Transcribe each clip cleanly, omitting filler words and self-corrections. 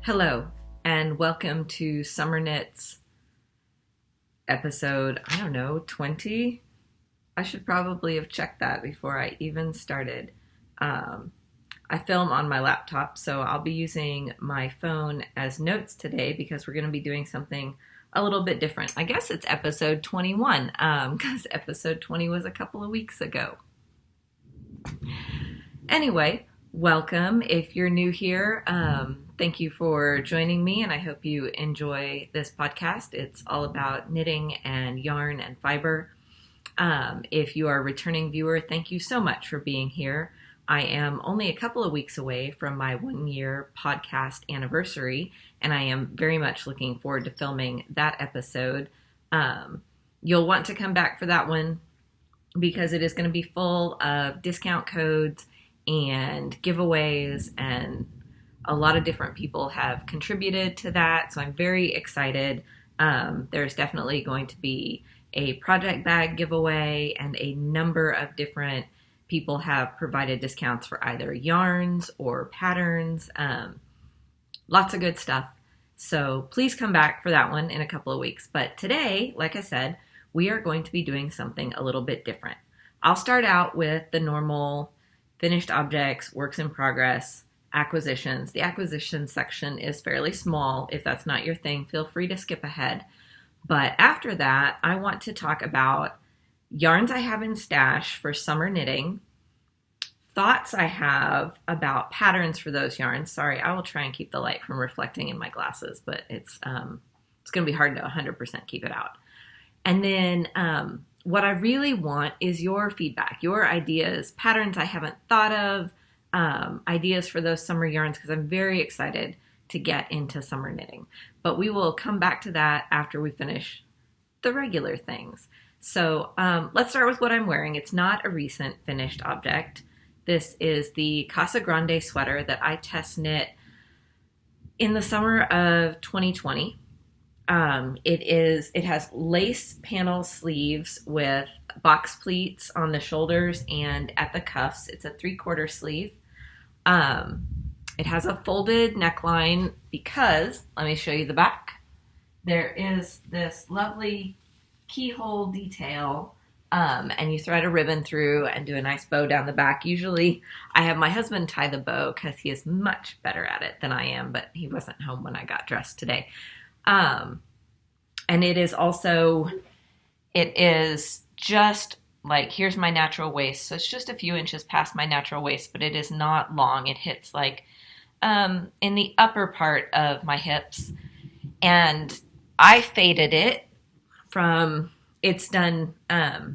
Hello, and welcome to Summer Knits episode, 20? I should probably have checked that before I even started. I film on my laptop, so I'll be using my phone as notes today because we're going to be doing something a little bit different. I guess it's episode 21, because episode 20 was a couple of weeks ago. Anyway, welcome. If you're new here, thank you for joining me, and I hope you enjoy this podcast. It's all about knitting and yarn and fiber. If you are a returning viewer, thank you so much for being here. I am only a couple of weeks away from my 1-year podcast anniversary, and I am very much looking forward to filming that episode. You'll want to come back for that one because it is going to be full of discount codes and giveaways, and a lot of different people have contributed to that, so I'm very excited. There's definitely going to be a project bag giveaway, and a number of different people have provided discounts for either yarns or patterns. Lots of good stuff. So please come back for that one in a couple of weeks. But today, like I said, we are going to be doing something a little bit different. I'll start out with the normal finished objects, works in progress, acquisitions. The acquisitions section is fairly small. If that's not your thing, feel free to skip ahead. But after that, I want to talk about yarns I have in stash for summer knitting, thoughts I have about patterns for those yarns. Sorry, I will try and keep the light from reflecting in my glasses, but it's going to be hard to 100% keep it out. And then what I really want is your feedback, your ideas, patterns I haven't thought of, ideas for those summer yarns, because I'm very excited to get into summer knitting. But we will come back to that after we finish the regular things. So let's start with what I'm wearing. It's not a recent finished object. This is the Casagrande sweater that I test knit in the summer of 2020. It has lace panel sleeves with box pleats on the shoulders and at the cuffs. It's a 3/4 sleeve. It has a folded neckline because, let me show you the back. There is this lovely keyhole detail, and you thread a ribbon through and do a nice bow down the back. Usually I have my husband tie the bow because he is much better at it than I am, but he wasn't home when I got dressed today. And it is just like, here's my natural waist. So it's just a few inches past my natural waist, but it is not long. It hits like in the upper part of my hips. And I faded it from, it's done, I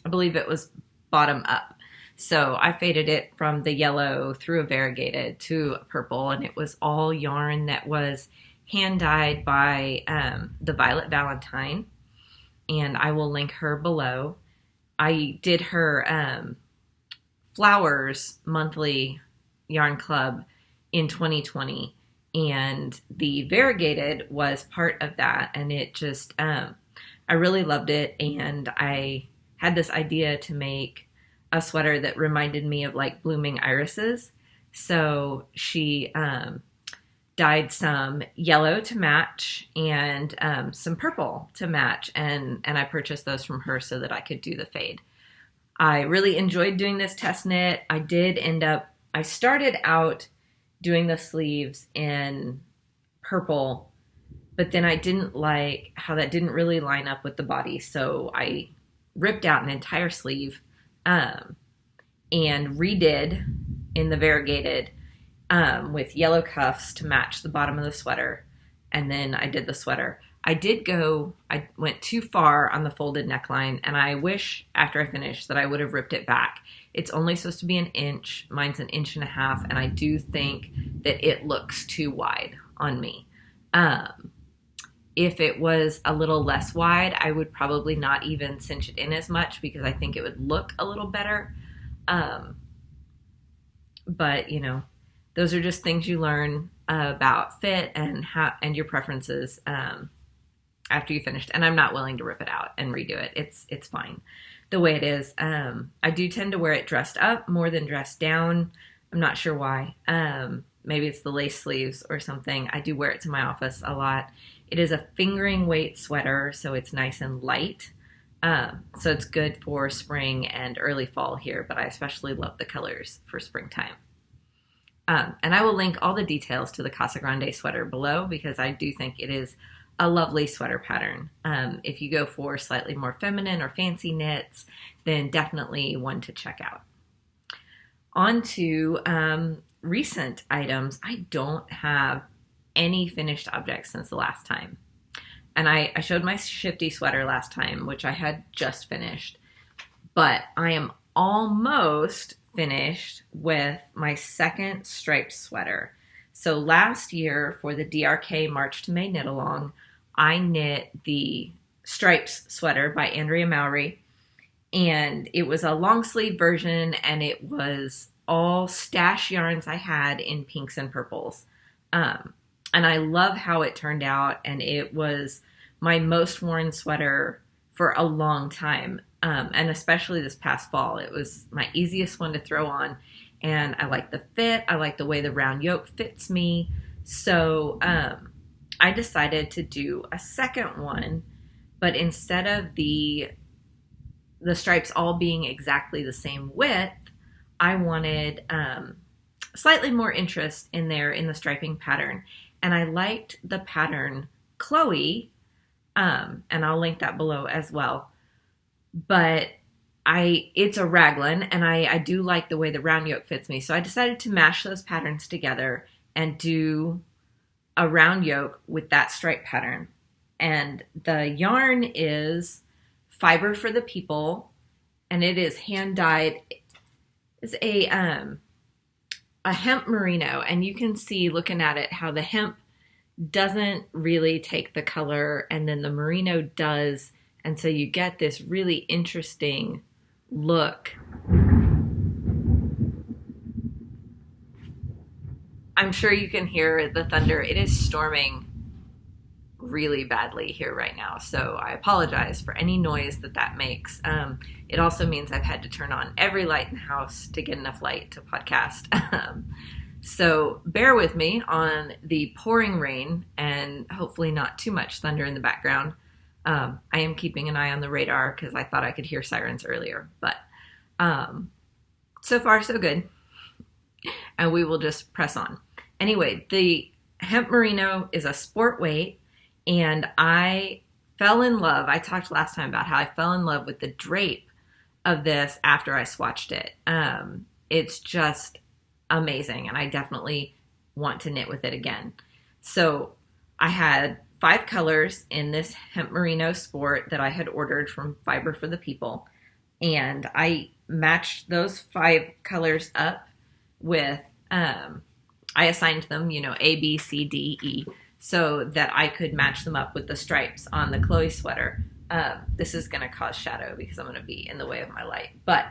believe it was bottom up. So I faded it from the yellow through a variegated to a purple, and it was all yarn that was hand dyed by the Violet Valentine, and I will link her below. I did her Flowers monthly yarn club in 2020, and the variegated was part of that, and it just I really loved it, and I had this idea to make a sweater that reminded me of like blooming irises. So she dyed some yellow to match and some purple to match, and I purchased those from her so that I could do the fade. I really enjoyed doing this test knit. I started out doing the sleeves in purple, but then I didn't like how that didn't really line up with the body, so I ripped out an entire sleeve and redid in the variegated with yellow cuffs to match the bottom of the sweater, and then I did the sweater. I went too far on the folded neckline, and I wish after I finished that I would have ripped it back. It's only supposed to be 1 inch. Mine's 1.5 inches, and I do think that it looks too wide on me. If it was a little less wide, I would probably not even cinch it in as much because I think it would look a little better. But, you know, those are just things you learn about fit and your preferences after you finished. And I'm not willing to rip it out and redo it. It's fine the way it is. I do tend to wear it dressed up more than dressed down. I'm not sure why. maybe it's the lace sleeves or something. I do wear it to my office a lot. It is a fingering weight sweater, so it's nice and light. So it's good for spring and early fall here, but I especially love the colors for springtime. And I will link all the details to the Casagrande sweater below because I do think it is a lovely sweater pattern. If you go for slightly more feminine or fancy knits, then definitely one to check out. On to recent items. I don't have any finished objects since the last time. And I showed my Shifty sweater last time, which I had just finished. But I am almost finished with my second striped sweater. So last year for the DRK March to May knit along, I knit the stripes sweater by Andrea Mowry, and it was a long sleeve version, and it was all stash yarns I had in pinks and purples. And I love how it turned out, and it was my most worn sweater for a long time. And especially this past fall, it was my easiest one to throw on. And I like the fit. I like the way the round yoke fits me. So I decided to do a second one, but instead of the stripes all being exactly the same width, I wanted slightly more interest in there in the striping pattern. And I liked the pattern Chloe, and I'll link that below as well. But it's a raglan, and I do like the way the round yoke fits me. So I decided to mash those patterns together and do a round yoke with that stripe pattern. And the yarn is Fiber for the People, and it is hand dyed. It's a hemp merino, and you can see looking at it how the hemp doesn't really take the color, and then the merino does. And so you get this really interesting look. I'm sure you can hear the thunder. It is storming really badly here right now, so I apologize for any noise that makes. It also means I've had to turn on every light in the house to get enough light to podcast. So bear with me on the pouring rain and hopefully not too much thunder in the background. I am keeping an eye on the radar because I thought I could hear sirens earlier, but so far so good. And we will just press on. Anyway, the hemp merino is a sport weight, and I fell in love. I talked last time about how I fell in love with the drape of this after I swatched it. It's just amazing, and I definitely want to knit with it again. So I had 5 colors in this hemp merino sport that I had ordered from Fiber for the People, and I matched those 5 colors up with I assigned them, A, B, C, D, E, so that I could match them up with the stripes on the Chloe sweater. This is going to cause shadow because I'm going to be in the way of my light, but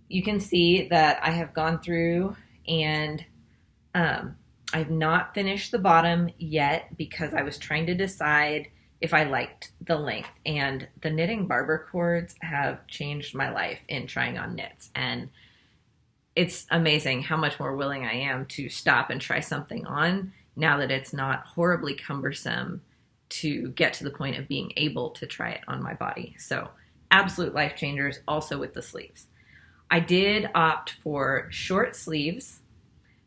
you can see that I have gone through and I've not finished the bottom yet because I was trying to decide if I liked the length, and the knitting barber cords have changed my life in trying on knits, and it's amazing how much more willing I am to stop and try something on now that it's not horribly cumbersome to get to the point of being able to try it on my body. So absolute life changers also with the sleeves. I did opt for short sleeves.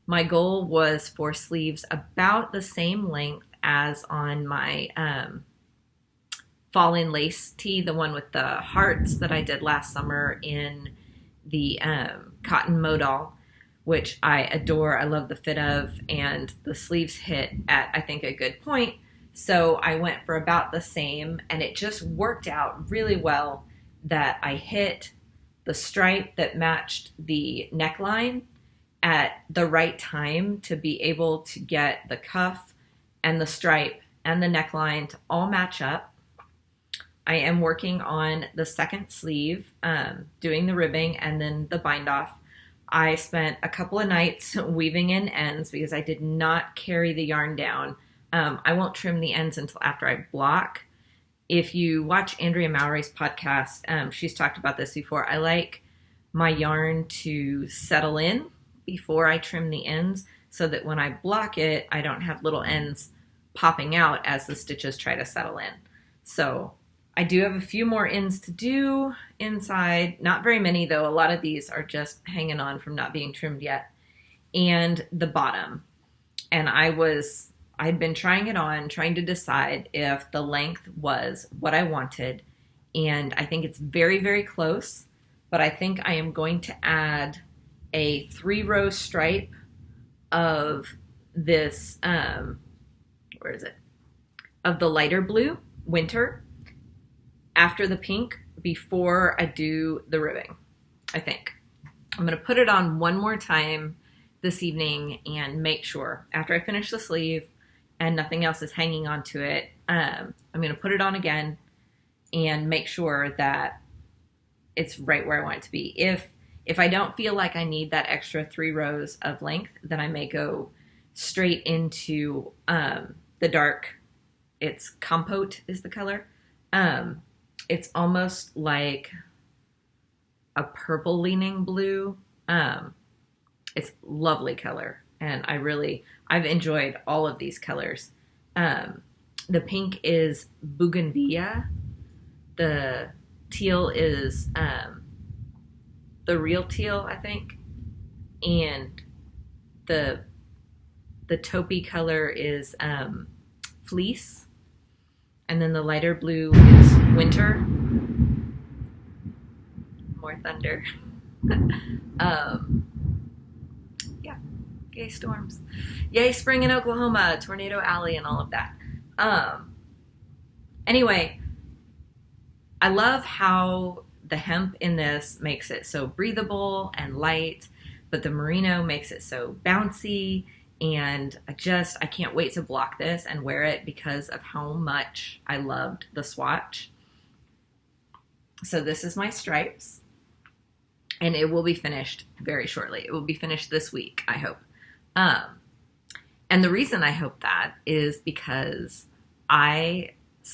My goal was for sleeves about the same length as on my fall-in lace tee, the one with the hearts that I did last summer in the cotton modal, which I adore. I love the fit of, and the sleeves hit at, I think, a good point. So I went for about the same, and it just worked out really well that I hit the stripe that matched the neckline at the right time to be able to get the cuff and the stripe and the neckline to all match up. I am working on the second sleeve, doing the ribbing and then the bind off. I spent a couple of nights weaving in ends because I did not carry the yarn down. I won't trim the ends until after I block. If you watch Andrea Mowry's podcast, she's talked about this before. I like my yarn to settle in before I trim the ends. so that when I block it, I don't have little ends popping out as the stitches try to settle in. So I do have a few more ends to do inside, not very many though. A lot of these are just hanging on from not being trimmed yet. And the bottom. And I'd been trying it on, trying to decide if the length was what I wanted. And I think it's very, very close, but I think I am going to add a 3-row stripe of this, where is it? Of the lighter blue, winter, after the pink, before I do the ribbing, I think. I'm going to put it on one more time this evening and make sure, after I finish the sleeve and nothing else is hanging onto it, I'm going to put it on again and make sure that it's right where I want it to be. If I don't feel like I need that extra 3 rows of length, then I may go straight into the dark. It's Compote is the color. It's almost like a purple leaning blue. It's lovely color, and I've enjoyed all of these colors. The pink is Bougainvillea. The teal is the real teal, I think, and the taupey color is fleece. And then the lighter blue is winter. More thunder. Yeah. Yay storms. Yay spring in Oklahoma, Tornado Alley and all of that. Anyway, I love how the hemp in this makes it so breathable and light, but the merino makes it so bouncy. And I can't wait to block this and wear it because of how much I loved the swatch. So this is my stripes, and it will be finished very shortly. It will be finished this week, I hope. And the reason I hope that is because I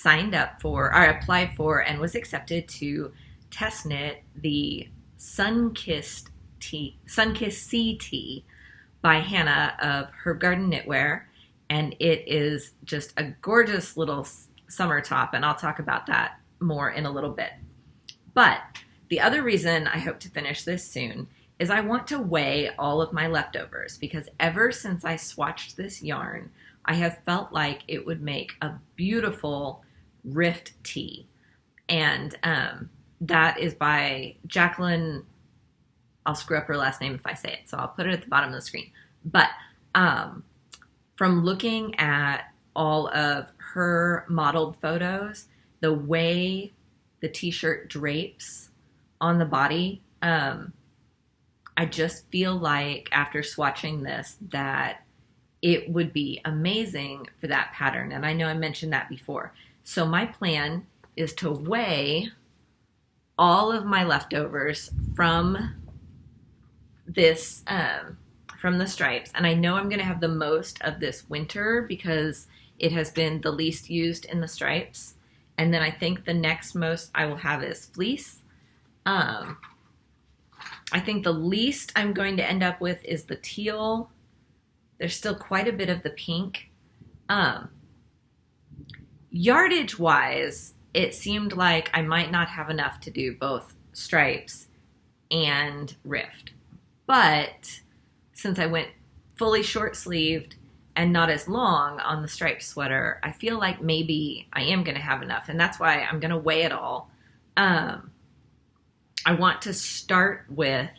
applied for and was accepted to test knit the Sunkissed CT by Hannah of Herb Garden Knitwear, and it is just a gorgeous little summer top, and I'll talk about that more in a little bit. But the other reason I hope to finish this soon is I want to weigh all of my leftovers, because ever since I swatched this yarn, I have felt like it would make a beautiful rift tee. And that is by Jacqueline. I'll screw up her last name if I say it, so I'll put it at the bottom of the screen. But from looking at all of her modeled photos, the way the t-shirt drapes on the body, I just feel like after swatching this that it would be amazing for that pattern. And I know I mentioned that before. So my plan is to weigh all of my leftovers from this, from the stripes. And I know I'm going to have the most of this winter because it has been the least used in the stripes. And then I think the next most I will have is fleece. I think the least I'm going to end up with is the teal. There's still quite a bit of the pink. Yardage wise, it seemed like I might not have enough to do both stripes and rift. But since I went fully short sleeved and not as long on the striped sweater, I feel like maybe I am going to have enough. And that's why I'm going to weigh it all. I want to start with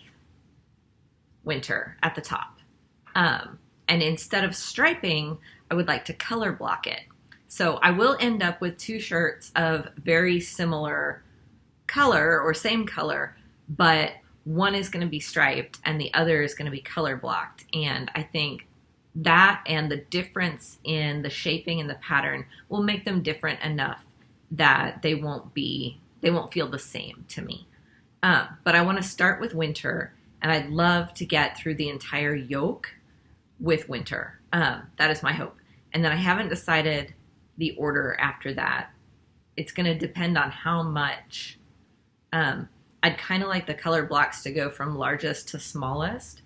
winter at the top. And instead of striping, I would like to color block it. So I will end up with 2 shirts of very similar color or same color, but one is going to be striped and the other is going to be color blocked. And I think that and the difference in the shaping and the pattern will make them different enough that they won't feel the same to me. But I want to start with winter, and I'd love to get through the entire yoke with winter. That is my hope. And then I haven't decided the order after that. It's going to depend on how much. I'd kind of like the color blocks to go from largest to smallest.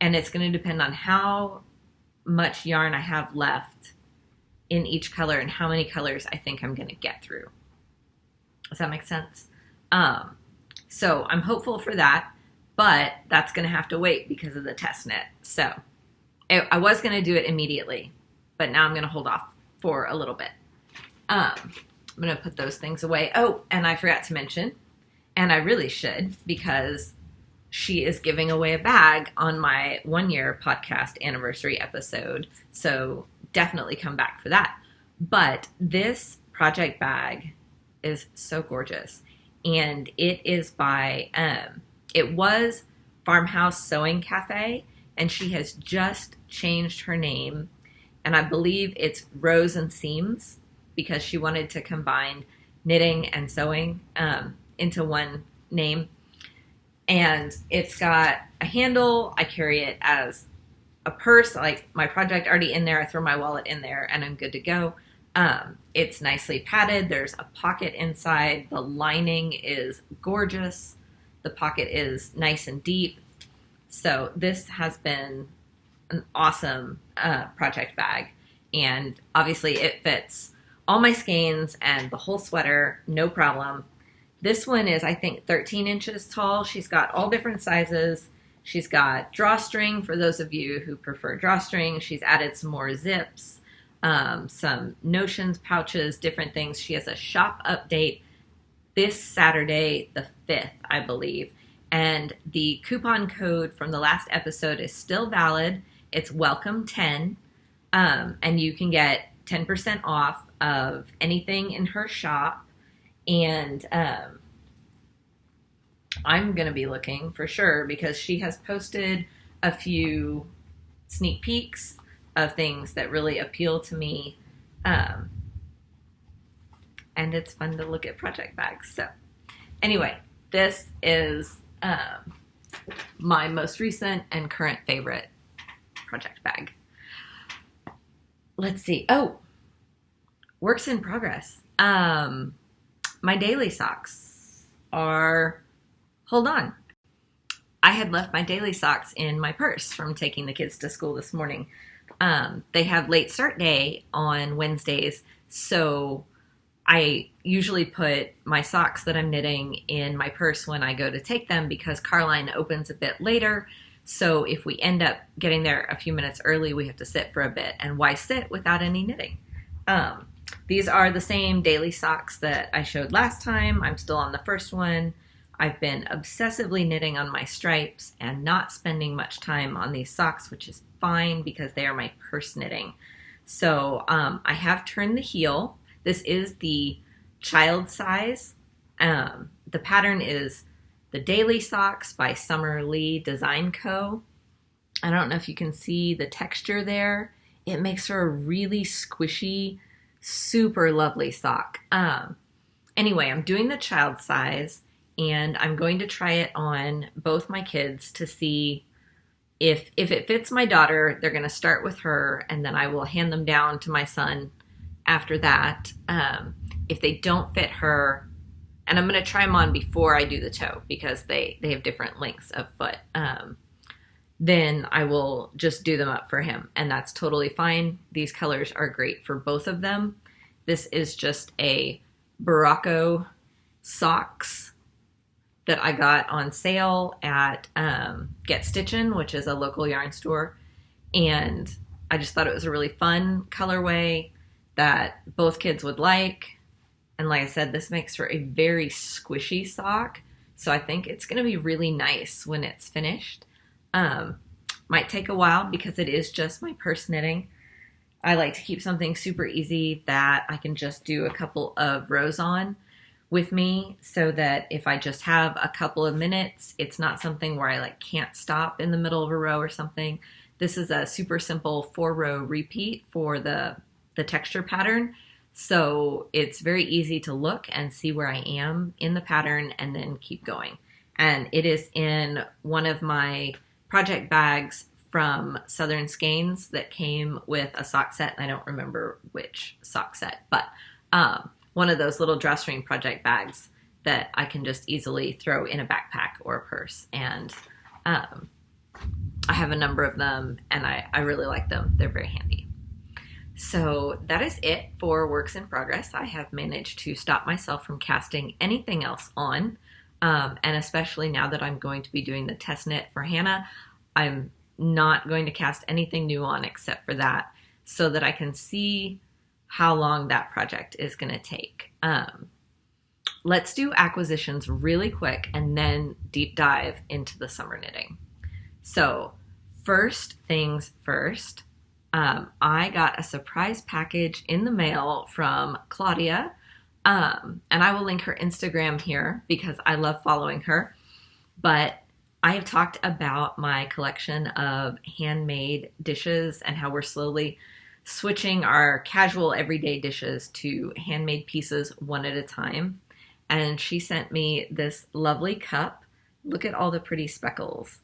And it's going to depend on how much yarn I have left in each color and how many colors I think I'm going to get through. Does that make sense? So I'm hopeful for that, but that's going to have to wait because of the test knit. So I was going to do it immediately, but now I'm going to hold off for a little bit. I'm going to put those things away. Oh, and I forgot to mention, and I really should, because she is giving away a bag on my 1-year podcast anniversary episode. So definitely come back for that. But this project bag is so gorgeous. And it is by, it was Farmhouse Sewing Cafe, and she has just changed her name. And I believe it's Rows and Seams, because she wanted to combine knitting and sewing into one name. And it's got a handle. I carry it as a purse, like my project already in there. I throw my wallet in there and I'm good to go. It's nicely padded. There's a pocket inside. The lining is gorgeous. The pocket is nice and deep. So this has been an awesome project bag. And obviously it fits all my skeins and the whole sweater, no problem. This one is, I think, 13 inches tall. She's got all different sizes. She's got drawstring for those of you who prefer drawstring. She's added some more zips, some notions, pouches, different things. She has a shop update this Saturday, the 5th, I believe. And the coupon code from the last episode is still valid. It's welcome10. And you can get 10% off of anything in her shop. And I'm going to be looking for sure, because she has posted a few sneak peeks of things that really appeal to me. And it's fun to look at project bags. So anyway, this is my most recent and current favorite project bag. Let's see. Oh, works in progress. My daily socks are, hold on. I had left my daily socks in my purse from taking the kids to school this morning. They have late start day on Wednesdays, so I usually put my socks that I'm knitting in my purse when I go to take them, because Carline opens a bit later. So if we end up getting there a few minutes early, we have to sit for a bit. And why sit without any knitting? These are the same daily socks that I showed last time. I'm still on the first one. I've been obsessively knitting on my stripes and not spending much time on these socks, which is fine because they are my purse knitting. So I have turned the heel. This is the child size. The pattern is the Daily Socks by Summer Lee Design Co. I don't know if you can see the texture there. It makes her a really squishy, super lovely sock. Anyway, I'm doing the child size, and I'm going to try it on both my kids to see if it fits my daughter. They're going to start with her, and then I will hand them down to my son after that. If they don't fit her, and I'm going to try them on before I do the toe, because they have different lengths of foot, then I will just do them up for him, and that's totally fine. These colors are great for both of them. This is just a Berrocco Sox that I got on sale at Get Stitchin', which is a local yarn store, and I just thought it was a really fun colorway that both kids would like. And like I said, this makes for a very squishy sock, so I think it's going to be really nice when it's finished. Might take a while because it is just my purse knitting. I like to keep something super easy that I can just do a couple of rows on with me, so that if I just have a couple of minutes, it's not something where I can't stop in the middle of a row or something. This is a super simple 4-row repeat for the texture pattern. So it's very easy to look and see where I am in the pattern and then keep going. And it is in one of my project bags from Southern Skeins that came with a sock set. I don't remember which sock set, but one of those little drawstring project bags that I can just easily throw in a backpack or a purse. And I have a number of them, and I really like them. They're very handy. So that is it for works in progress. I have managed to stop myself from casting anything else on, and especially now that I'm going to be doing the test knit for Hannah, I'm not going to cast anything new on except for that, so that I can see how long that project is going to take. Let's do acquisitions really quick and then deep dive into the summer knitting. So first things first, I got a surprise package in the mail from Claudia, and I will link her Instagram here because I love following her. But I have talked about my collection of handmade dishes and how we're slowly switching our casual everyday dishes to handmade pieces one at a time. And she sent me this lovely cup. Look at all the pretty speckles.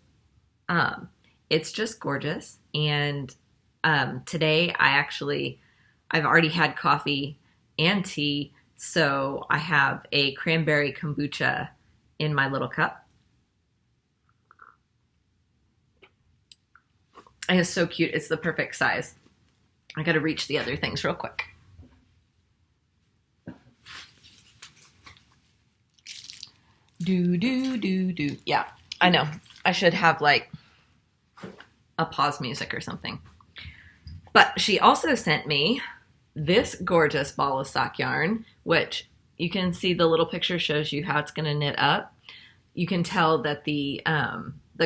It's just gorgeous. And today I've already had coffee and tea, so I have a cranberry kombucha in my little cup. It is so cute. It's the perfect size. I got to reach the other things real quick. Do. Yeah, I know. I should have like a pause music or something. But she also sent me this gorgeous ball of sock yarn, which you can see the little picture shows you how it's going to knit up. You can tell that the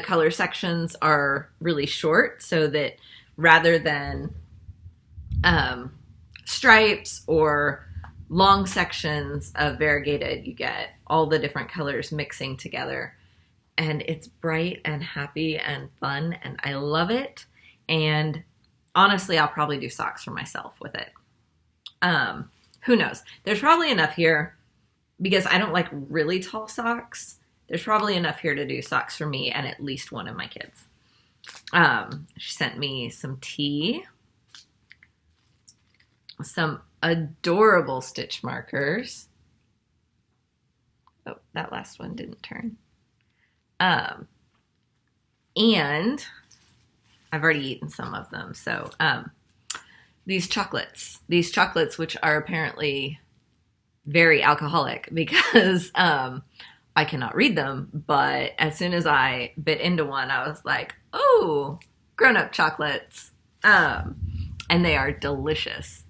color sections are really short, so that rather than stripes or long sections of variegated, you get all the different colors mixing together. And it's bright and happy and fun, and I love it. And honestly, I'll probably do socks for myself with it. Who knows? There's probably enough here, because I don't like really tall socks. There's probably enough here to do socks for me and at least one of my kids. She sent me some tea, some adorable stitch markers. Oh, that last one didn't turn. And I've already eaten some of them. So these chocolates, which are apparently very alcoholic because I cannot read them. But as soon as I bit into one, I was like, oh, grown-up chocolates. And they are delicious.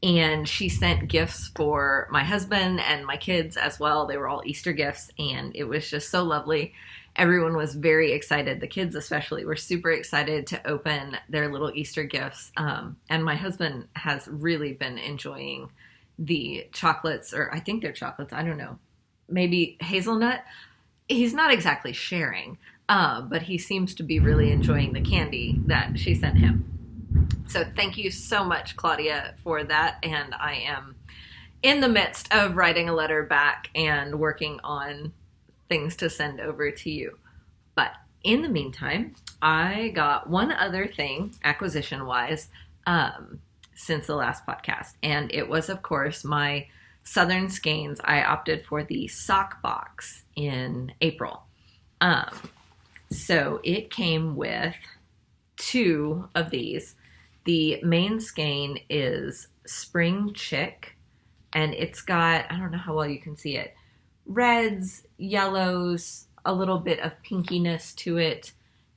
And she sent gifts for my husband and my kids as well. They were all Easter gifts, and it was just so lovely. Everyone was very excited. The kids especially were super excited to open their little Easter gifts. And my husband has really been enjoying the chocolates, or I think they're chocolates. I don't know. Maybe hazelnut. He's not exactly sharing, but he seems to be really enjoying the candy that she sent him. So thank you so much, Claudia, for that. And I am in the midst of writing a letter back and working on things to send over to you. But in the meantime, I got one other thing, acquisition-wise, since the last podcast. And it was, of course, my Southern Skeins. I opted for the sock box in April. So it came with two of these. The main skein is Spring Chick, and it's got, I don't know how well you can see it, reds, yellows, a little bit of pinkiness to it.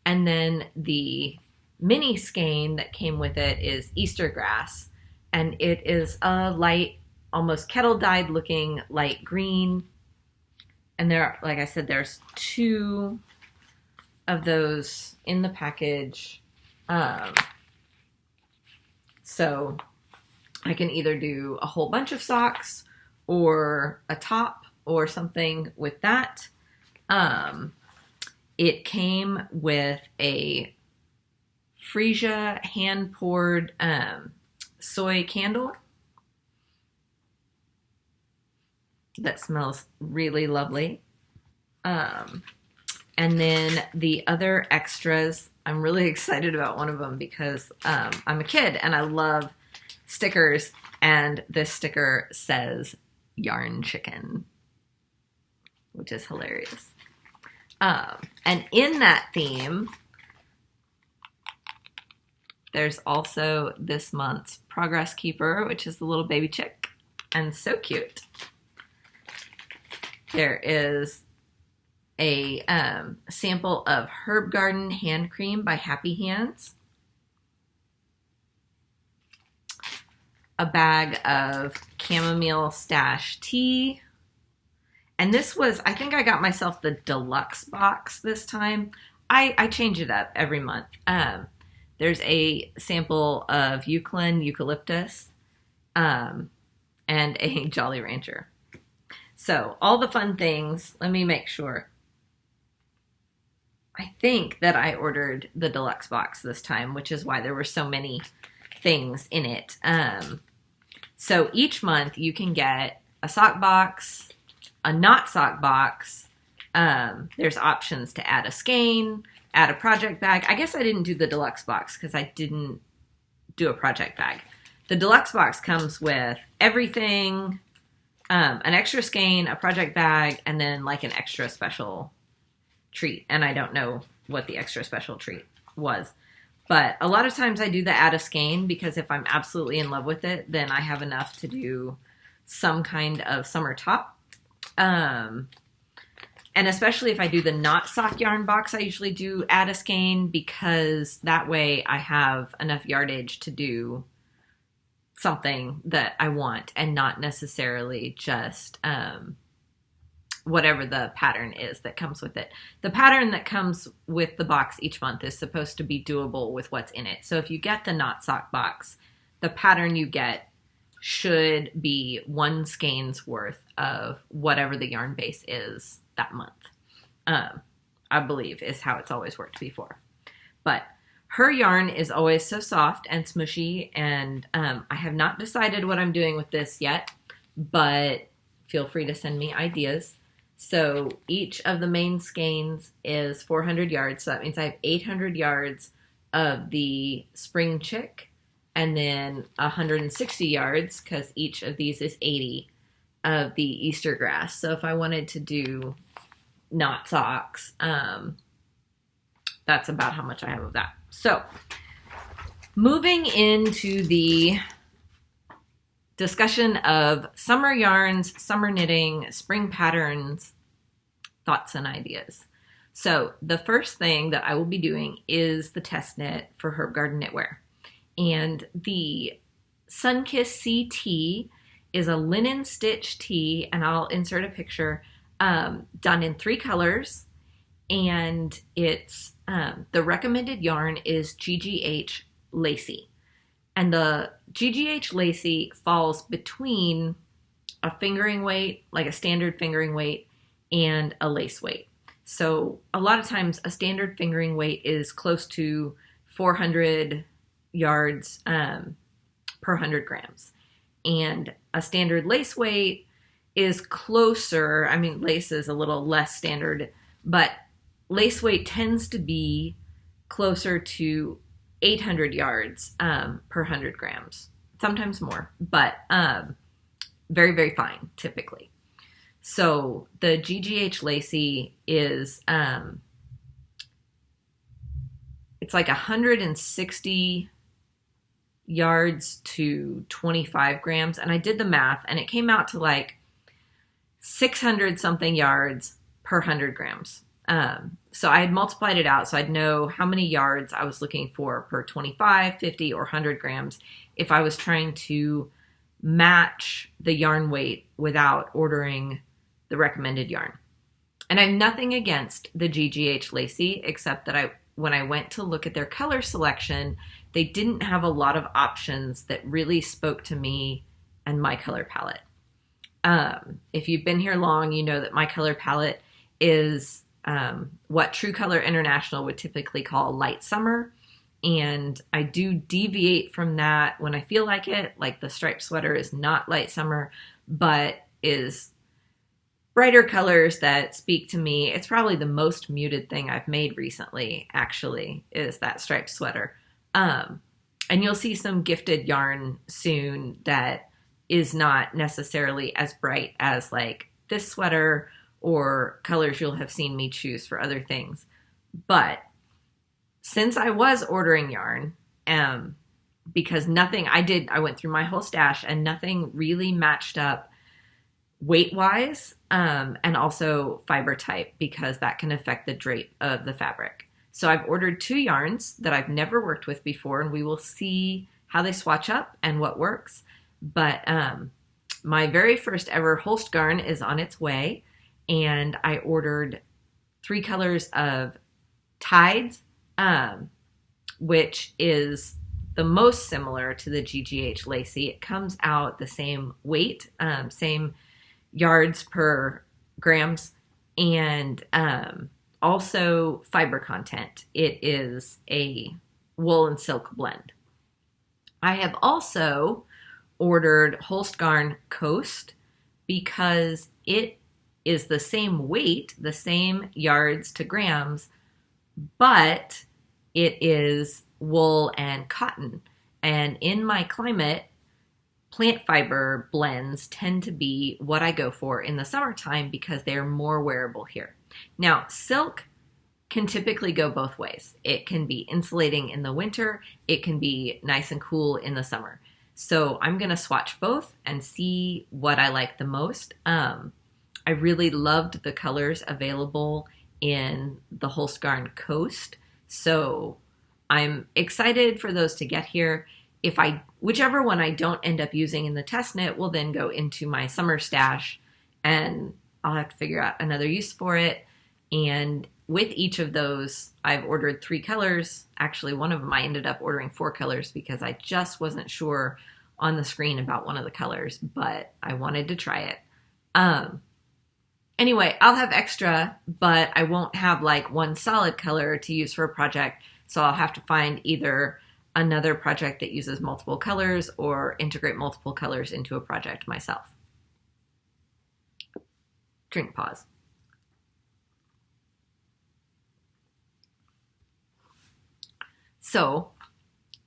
And then the mini skein that came with it is Easter Grass, and it is a light, almost kettle dyed looking light green. And there, like I said, there's two of those in the package. So I can either do a whole bunch of socks or a top or something with that. It came with a freesia hand-poured soy candle that smells really lovely. And then the other extras, I'm really excited about one of them because I'm a kid and I love stickers, and this sticker says Yarn Chicken, which is hilarious. And in that theme, There's also this month's Progress Keeper, which is the little baby chick, and so cute. There is a sample of Herb Garden hand cream by Happy Hands, a bag of chamomile stash tea, and this was, I think I got myself the deluxe box this time. I change it up every month. There's a sample of eucalyptus, and a Jolly Rancher. So all the fun things. Let me make sure. I think that I ordered the deluxe box this time, which is why there were so many things in it. So each month you can get a sock box, a not sock box. There's options to add a skein, add a project bag. I guess I didn't do the deluxe box because I didn't do a project bag. The deluxe box comes with everything, an extra skein, a project bag, and then like an extra special treat. And I don't know what the extra special treat was. But a lot of times I do the add a skein because if I'm absolutely in love with it, then I have enough to do some kind of summer top. And especially if I do the not sock yarn box, I usually do add a skein because that way I have enough yardage to do something that I want and not necessarily just whatever the pattern is that comes with it. The pattern that comes with the box each month is supposed to be doable with what's in it. So if you get the not sock box, the pattern you get should be one skein's worth of whatever the yarn base is that month. I believe is how it's always worked before. But her yarn is always so soft and smushy, and I have not decided what I'm doing with this yet, but feel free to send me ideas. So each of the main skeins is 400 yards, so that means I have 800 yards of the spring chick, and then 160 yards, because each of these is 80, of the Easter grass. So if I wanted to do not socks, that's about how much I have of that. So moving into the discussion of summer yarns, summer knitting, spring patterns, thoughts and ideas. So the first thing that I will be doing is the test knit for Herb Garden Knitwear. And the Sunkissed CT is a linen stitch tee, and I'll insert a picture, done in 3 colors. And it's, the recommended yarn is GGH Lacy. And the GGH Lacy falls between a fingering weight, like a standard fingering weight, and a lace weight. So a lot of times a standard fingering weight is close to 400 yards per 100 grams. And a standard lace weight is closer, I mean, lace is a little less standard, but lace weight tends to be closer to 800 yards per 100 grams, sometimes more, but very, very fine typically. So the GGH Lacy is, it's like 160 yards to 25 grams. And I did the math and it came out to like 600 something yards per 100 grams. So I had multiplied it out so I'd know how many yards I was looking for per 25, 50, or 100 grams if I was trying to match the yarn weight without ordering the recommended yarn. And I have nothing against the GGH Lacy, except that when I went to look at their color selection, they didn't have a lot of options that really spoke to me and my color palette. If you've been here long, you know that my color palette is what True Color International would typically call light summer. And I do deviate from that when I feel like it. Like the striped sweater is not light summer, but is brighter colors that speak to me. It's probably the most muted thing I've made recently, actually, is that striped sweater. And you'll see some gifted yarn soon that is not necessarily as bright as like this sweater or colors you'll have seen me choose for other things. But since I was ordering yarn because I went through my whole stash and nothing really matched up weight-wise, and also fiber type, because that can affect the drape of the fabric. So I've ordered 2 yarns that I've never worked with before, and we will see how they swatch up and what works. But my very first ever Holst garn is on its way, and I ordered 3 colors of Tides, which is the most similar to the GGH Lacy. It comes out the same weight, same yards per grams, and also fiber content. It is a wool and silk blend. I have also ordered Holst Garn Coast because it is the same weight, the same yards to grams, but it is wool and cotton. And in my climate, plant fiber blends tend to be what I go for in the summertime because they're more wearable here. Now, silk can typically go both ways. It can be insulating in the winter. It can be nice and cool in the summer. So I'm going to swatch both and see what I like the most. I really loved the colors available in the Holst Garn Coast. So I'm excited for those to get here. Whichever one I don't end up using in the test knit will then go into my summer stash, and I'll have to figure out another use for it. And with each of those, I've ordered 3 colors. Actually, one of them I ended up ordering 4 colors because I just wasn't sure on the screen about one of the colors, but I wanted to try it. Anyway, I'll have extra, but I won't have like one solid color to use for a project. So I'll have to find either another project that uses multiple colors or integrate multiple colors into a project myself. Drink pause. So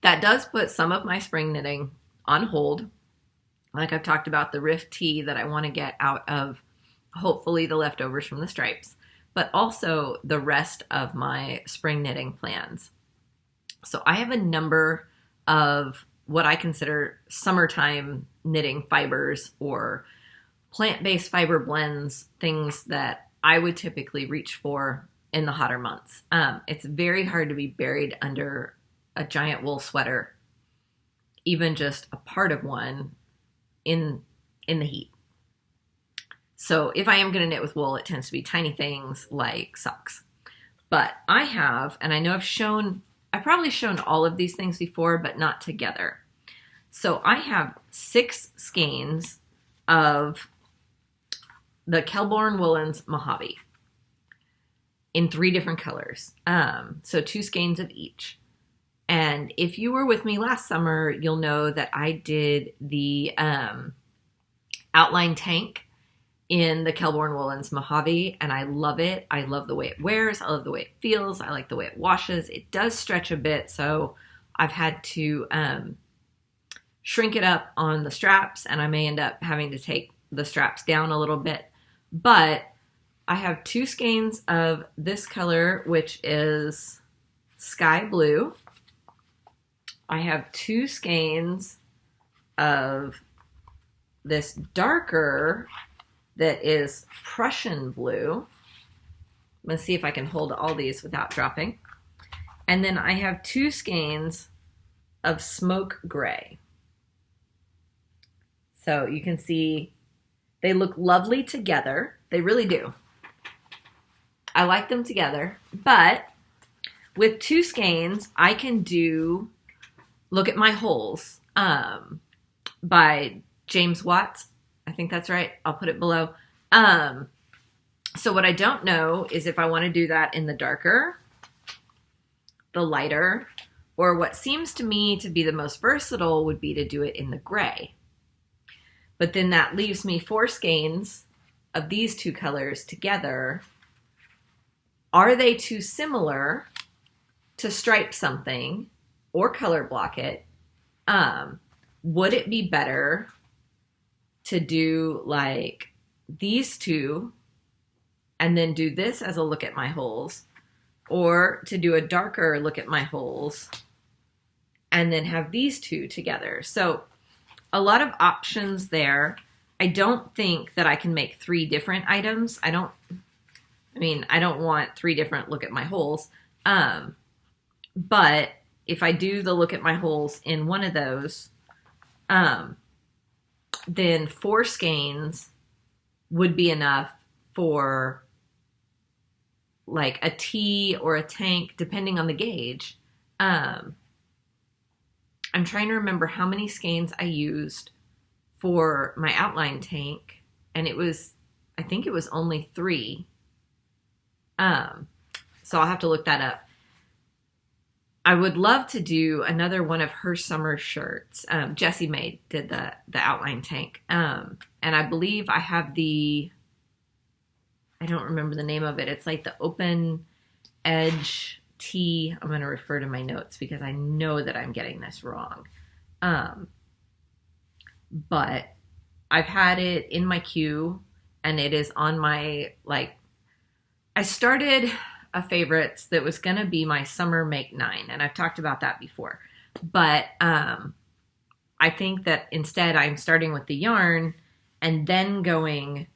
that does put some of my spring knitting on hold. Like I've talked about, the Rift tee that I want to get out of hopefully the leftovers from the stripes, but also the rest of my spring knitting plans. So I have a number of what I consider summertime knitting fibers or plant-based fiber blends, things that I would typically reach for in the hotter months. It's very hard to be buried under a giant wool sweater, even just a part of one in the heat. So if I am going to knit with wool, it tends to be tiny things like socks. But I have, and I know I've probably shown all of these things before, but not together. So I have 6 skeins of the Kelborn Woolens Mojave in 3 different colors. So 2 skeins of each. And if you were with me last summer, you'll know that I did the outline tank in the Kelborn Woolens Mojave, and I love it. I love the way it wears. I love the way it feels. I like the way it washes. It does stretch a bit, so I've had to shrink it up on the straps, and I may end up having to take the straps down a little bit. But I have 2 skeins of this color, which is sky blue. I have 2 skeins of this darker that is Prussian blue. I'm going to see if I can hold all these without dropping. And then I have 2 skeins of smoke gray. So you can see they look lovely together. They really do. I like them together. But with 2 skeins, I can do Look at My Holes by James Watts. I think that's right. I'll put it below. So what I don't know is if I want to do that in the darker, the lighter, or what seems to me to be the most versatile would be to do it in the gray. But then that leaves me 4 skeins of these 2 colors together. Are they too similar to stripe something or color block it? Would it be better to do like these 2 and then do this as a Look at My Holes, or to do a darker Look at My Holes and then have these two together. So a lot of options there. I don't think that I can make 3 different items. I don't want 3 different look at my holes. But if I do the look at my holes in one of those, then 4 skeins would be enough for like a tee or a tank, depending on the gauge. I'm trying to remember how many skeins I used for my outline tank, and I think it was only 3. So I'll have to look that up. I would love to do another one of her summer shirts. Jessie did the outline tank. And I believe I have I don't remember the name of it. It's like the open edge tee. I'm going to refer to my notes because I know that I'm getting this wrong. But I've had it in my queue, and it is on my, I started a favorites that was going to be my summer make 9, and I've talked about that before. But I think that instead I'm starting with the yarn and then going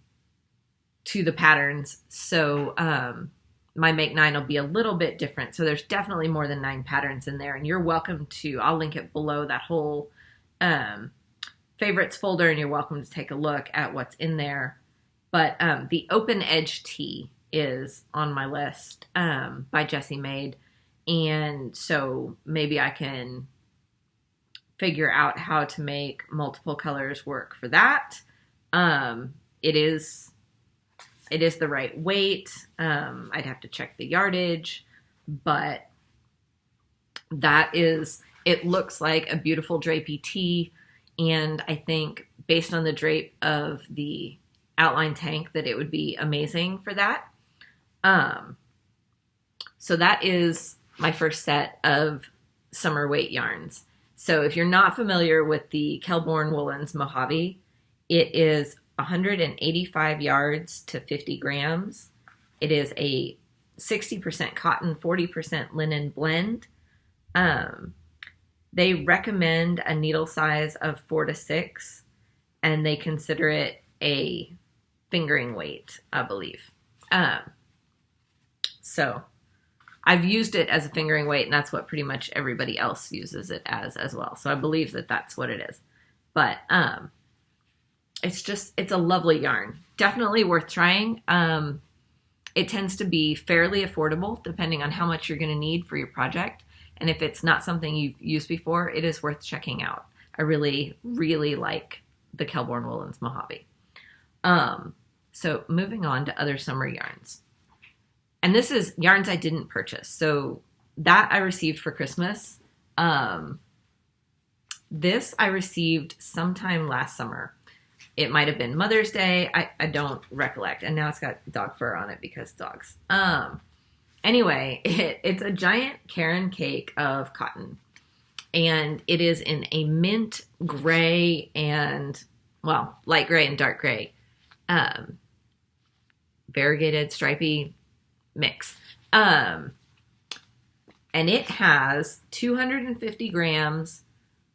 to the patterns. So my make 9 will be a little bit different. So there's definitely more than 9 patterns in there, and you're welcome to, I'll link it below that whole favorites folder, and you're welcome to take a look at what's in there. But the open edge tee is on my list by Jessie. And so maybe I can figure out how to make multiple colors work for that. It is the right weight. I'd have to check the yardage, but it looks like a beautiful drapey tee. And I think based on the drape of the outline tank that it would be amazing for that. So that is my first set of summer weight yarns. So if you're not familiar with the Kelbourne Woolens Mojave, it is 185 yards to 50 grams. It is a 60% cotton, 40% linen blend. They recommend a needle size of 4 to 6, and they consider it a fingering weight, I believe. So I've used it as a fingering weight, and that's what pretty much everybody else uses it as well. So I believe that that's what it is. But it's a lovely yarn. Definitely worth trying. It tends to be fairly affordable depending on how much you're going to need for your project. And if it's not something you've used before, it is worth checking out. I really, really like the Kelbourne Woolens Mojave. So moving on to other summer yarns. And this is yarns I didn't purchase. So that I received for Christmas. This I received sometime last summer. It might have been Mother's Day. I don't recollect. And now it's got dog fur on it because dogs. Anyway, it's a giant Caron cake of cotton. And it is in a mint gray and, well, light gray and dark gray. Variegated, stripy mix. And it has 250 grams,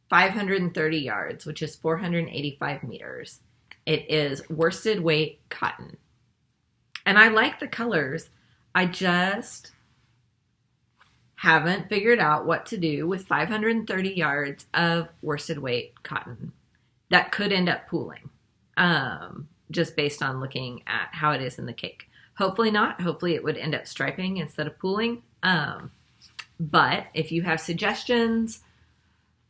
530 yards, which is 485 meters. It is worsted weight cotton. And I like the colors. I just haven't figured out what to do with 530 yards of worsted weight cotton. That could end up pooling, just based on looking at how it is in the cake. Hopefully not. Hopefully it would end up striping instead of pooling. But if you have suggestions,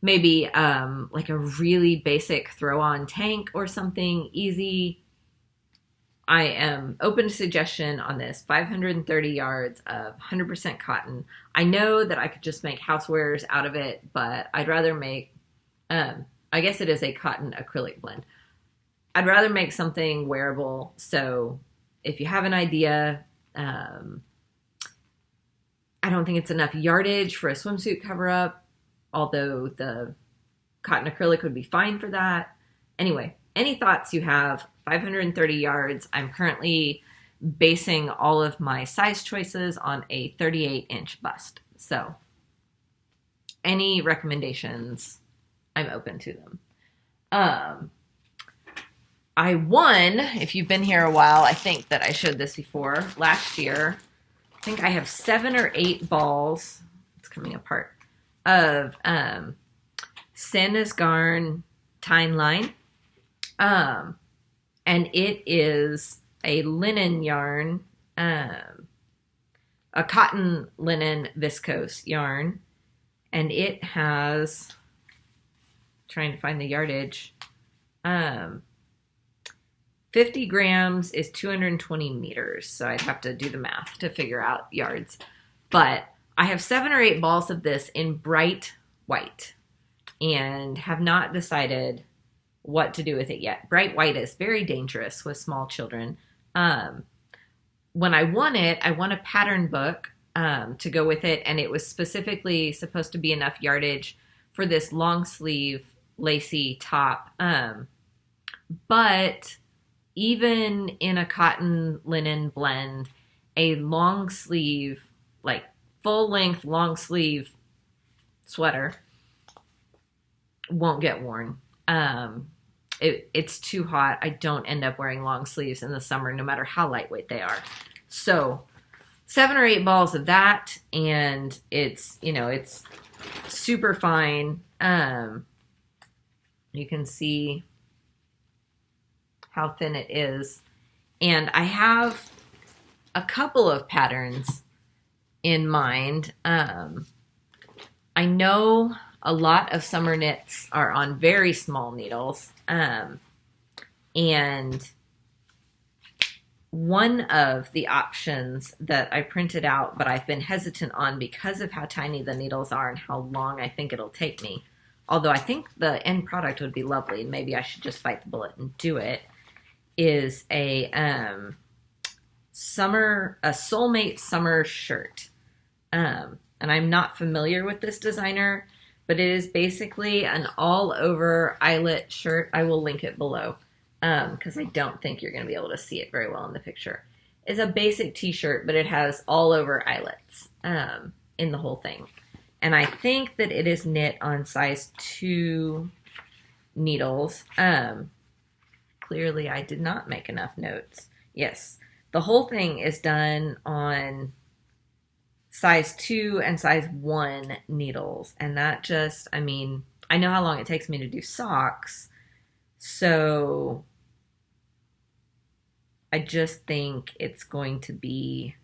maybe like a really basic throw-on tank or something easy, I am open to suggestion on this. 530 yards of 100% cotton. I know that I could just make housewares out of it, but I'd rather make, I guess it is a cotton acrylic blend. I'd rather make something wearable. So if you have an idea, I don't think it's enough yardage for a swimsuit cover-up, although the cotton acrylic would be fine for that. Anyway, any thoughts you have, 530 yards. I'm currently basing all of my size choices on a 38-inch bust. So any recommendations, I'm open to them. I won, if you've been here a while, I think that I showed this before, last year. I think I have 7 or 8 balls, it's coming apart, of Sadnes Garn Tynn line. And it is a linen yarn, a cotton linen viscose yarn. And it has, trying to find the yardage, 50 grams is 220 meters. So I'd have to do the math to figure out yards. But I have 7 or 8 balls of this in bright white and have not decided what to do with it yet. Bright white is very dangerous with small children. When I won it, I won a pattern book to go with it, and it was specifically supposed to be enough yardage for this long sleeve lacy top. But even in a cotton linen blend, a long sleeve, like full length long sleeve sweater won't get worn. It's too hot. I don't end up wearing long sleeves in the summer, no matter how lightweight they are. So 7 or 8 balls of that, and it's, you know, it's super fine. You can see how thin it is. And I have a couple of patterns in mind. I know a lot of summer knits are on very small needles. And one of the options that I printed out, but I've been hesitant on because of how tiny the needles are and how long I think it'll take me, although I think the end product would be lovely, and maybe I should just bite the bullet and do it, is a Soulmate summer shirt. And I'm not familiar with this designer, but it is basically an all-over eyelet shirt. I will link it below because I don't think you're going to be able to see it very well in the picture. It's a basic t-shirt, but it has all-over eyelets in the whole thing. And I think that it is knit on size 2 needles. Clearly, I did not make enough notes. Yes, the whole thing is done on size 2 and size 1 needles. And that just, I mean, I know how long it takes me to do socks. So I just think it's going to be,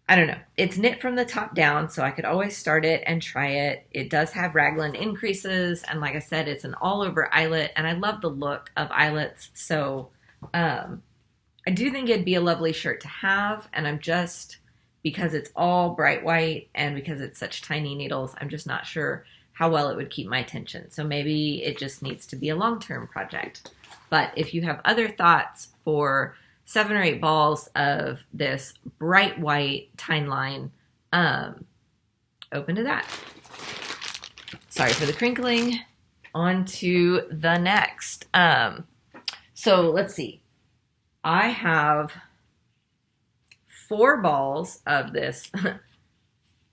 I don't know. It's knit from the top down, so I could always start it and try it. It does have raglan increases, and like I said, it's an all-over eyelet, and I love the look of eyelets, so I do think it'd be a lovely shirt to have, and I'm just, because it's all bright white and because it's such tiny needles, I'm just not sure how well it would keep my attention. So maybe it just needs to be a long-term project. But if you have other thoughts for 7 or 8 balls of this bright white Tynn line, open to that. Sorry for the crinkling. On to the next. So let's see. I have 4 balls of this,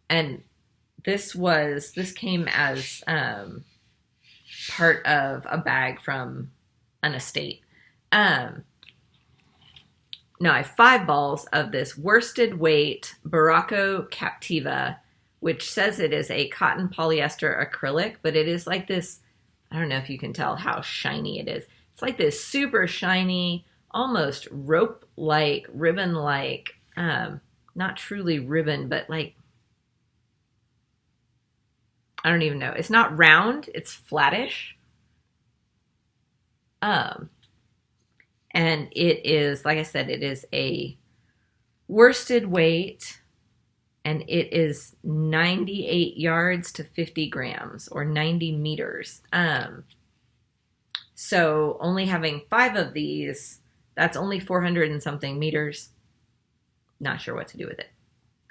and this came as part of a bag from an estate. Now I have 5 balls of this worsted weight Berrocco Captiva, which says it is a cotton polyester acrylic, but it is like this, I don't know if you can tell how shiny it is. It's like this super shiny, almost rope-like, ribbon-like, not truly ribbon, but like, I don't even know. It's not round, it's flattish. And it is, like I said, it is a worsted weight, and it is 98 yards to 50 grams, or 90 meters. So only having 5 of these, that's only 400 and something meters. Not sure what to do with it.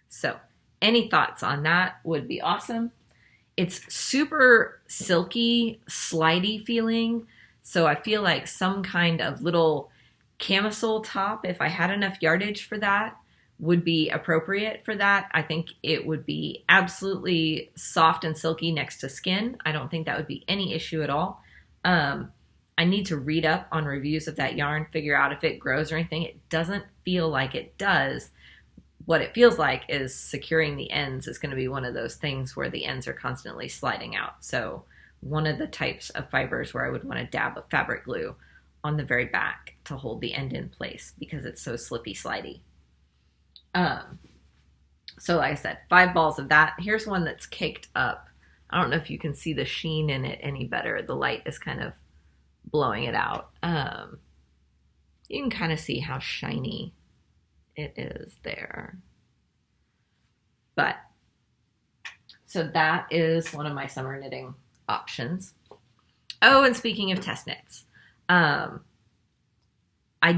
So any thoughts on that would be awesome. It's super silky, slidey feeling. So I feel like some kind of little camisole top, if I had enough yardage for that, would be appropriate for that. I think it would be absolutely soft and silky next to skin. I don't think that would be any issue at all. I need to read up on reviews of that yarn, figure out if it grows or anything. It doesn't feel like it does. What it feels like is securing the ends is going to be one of those things where the ends are constantly sliding out. So one of the types of fibers where I would want to dab a fabric glue on the very back to hold the end in place because it's so slippy slidey. So like I said, 5 balls of that. Here's one that's caked up. I don't know if you can see the sheen in it any better. The light is kind of blowing it out. You can kind of see how shiny it is there. But so that is one of my summer knitting options. Oh, and speaking of test knits, I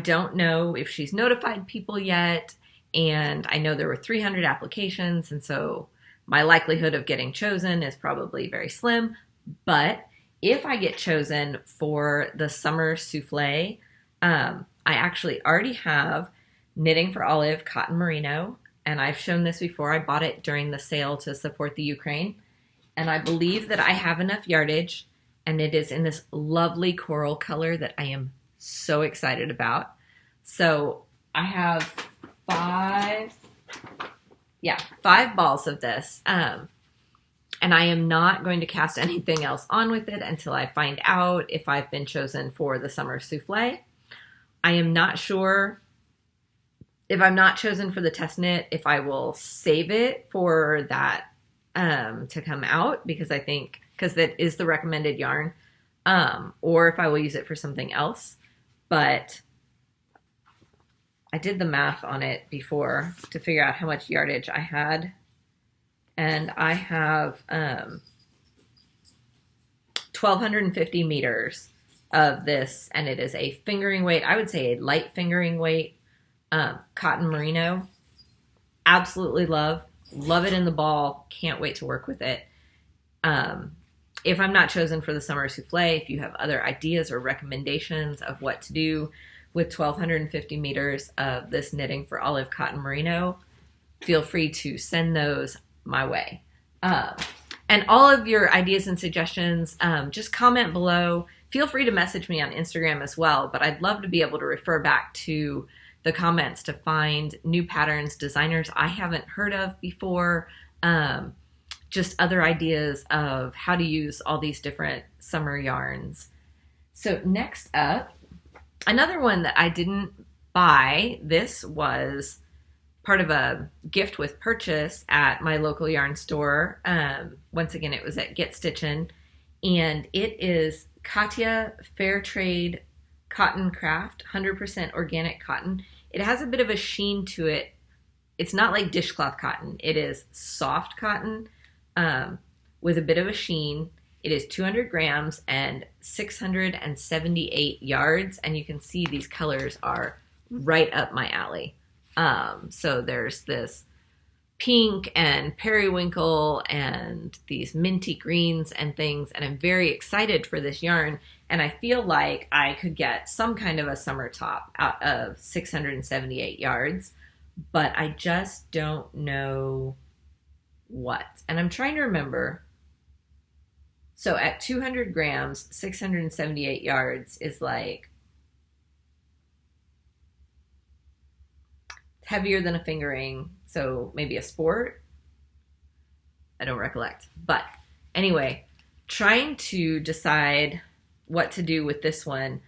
don't know if she's notified people yet, and I know there were 300 applications, and so my likelihood of getting chosen is probably very slim. But if I get chosen for the summer souffle, I actually already have Knitting for Olive cotton merino, and I've shown this before. I bought it during the sale to support the Ukraine, and I believe that I have enough yardage, and it is in this lovely coral color that I am so excited about. So I have 5 balls of this, and I am not going to cast anything else on with it until I find out if I've been chosen for the summer souffle. I am not sure if I'm not chosen for the test knit, if I will save it for that to come out, because that is the recommended yarn, or if I will use it for something else. But I did the math on it before to figure out how much yardage I had, and I have 1,250 meters of this, and it is a fingering weight. I would say a light fingering weight cotton merino. Absolutely love it in the ball. Can't wait to work with it. If I'm not chosen for the summer souffle, if you have other ideas or recommendations of what to do with 1,250 meters of this Knitting for Olive cotton merino, feel free to send those my way. And all of your ideas and suggestions, just comment below. Feel free to message me on Instagram as well, but I'd love to be able to refer back to the comments to find new patterns, designers I haven't heard of before, just other ideas of how to use all these different summer yarns. So next up, another one that I didn't buy. This was part of a gift with purchase at my local yarn store. Once again, it was at Get Stitchin', and it is Katia Fair Trade Cotton Craft, 100% organic cotton. It has a bit of a sheen to it. It's not like dishcloth cotton. It is soft cotton with a bit of a sheen. It is 200 grams and 678 yards, and you can see these colors are right up my alley. So there's this pink and periwinkle and these minty greens and things, and I'm very excited for this yarn, and I feel like I could get some kind of a summer top out of 678 yards, but I just don't know what. And I'm trying to remember. So at 200 grams, 678 yards is like heavier than a fingering, so maybe a sport. I don't recollect. But anyway, trying to decide what to do with this one.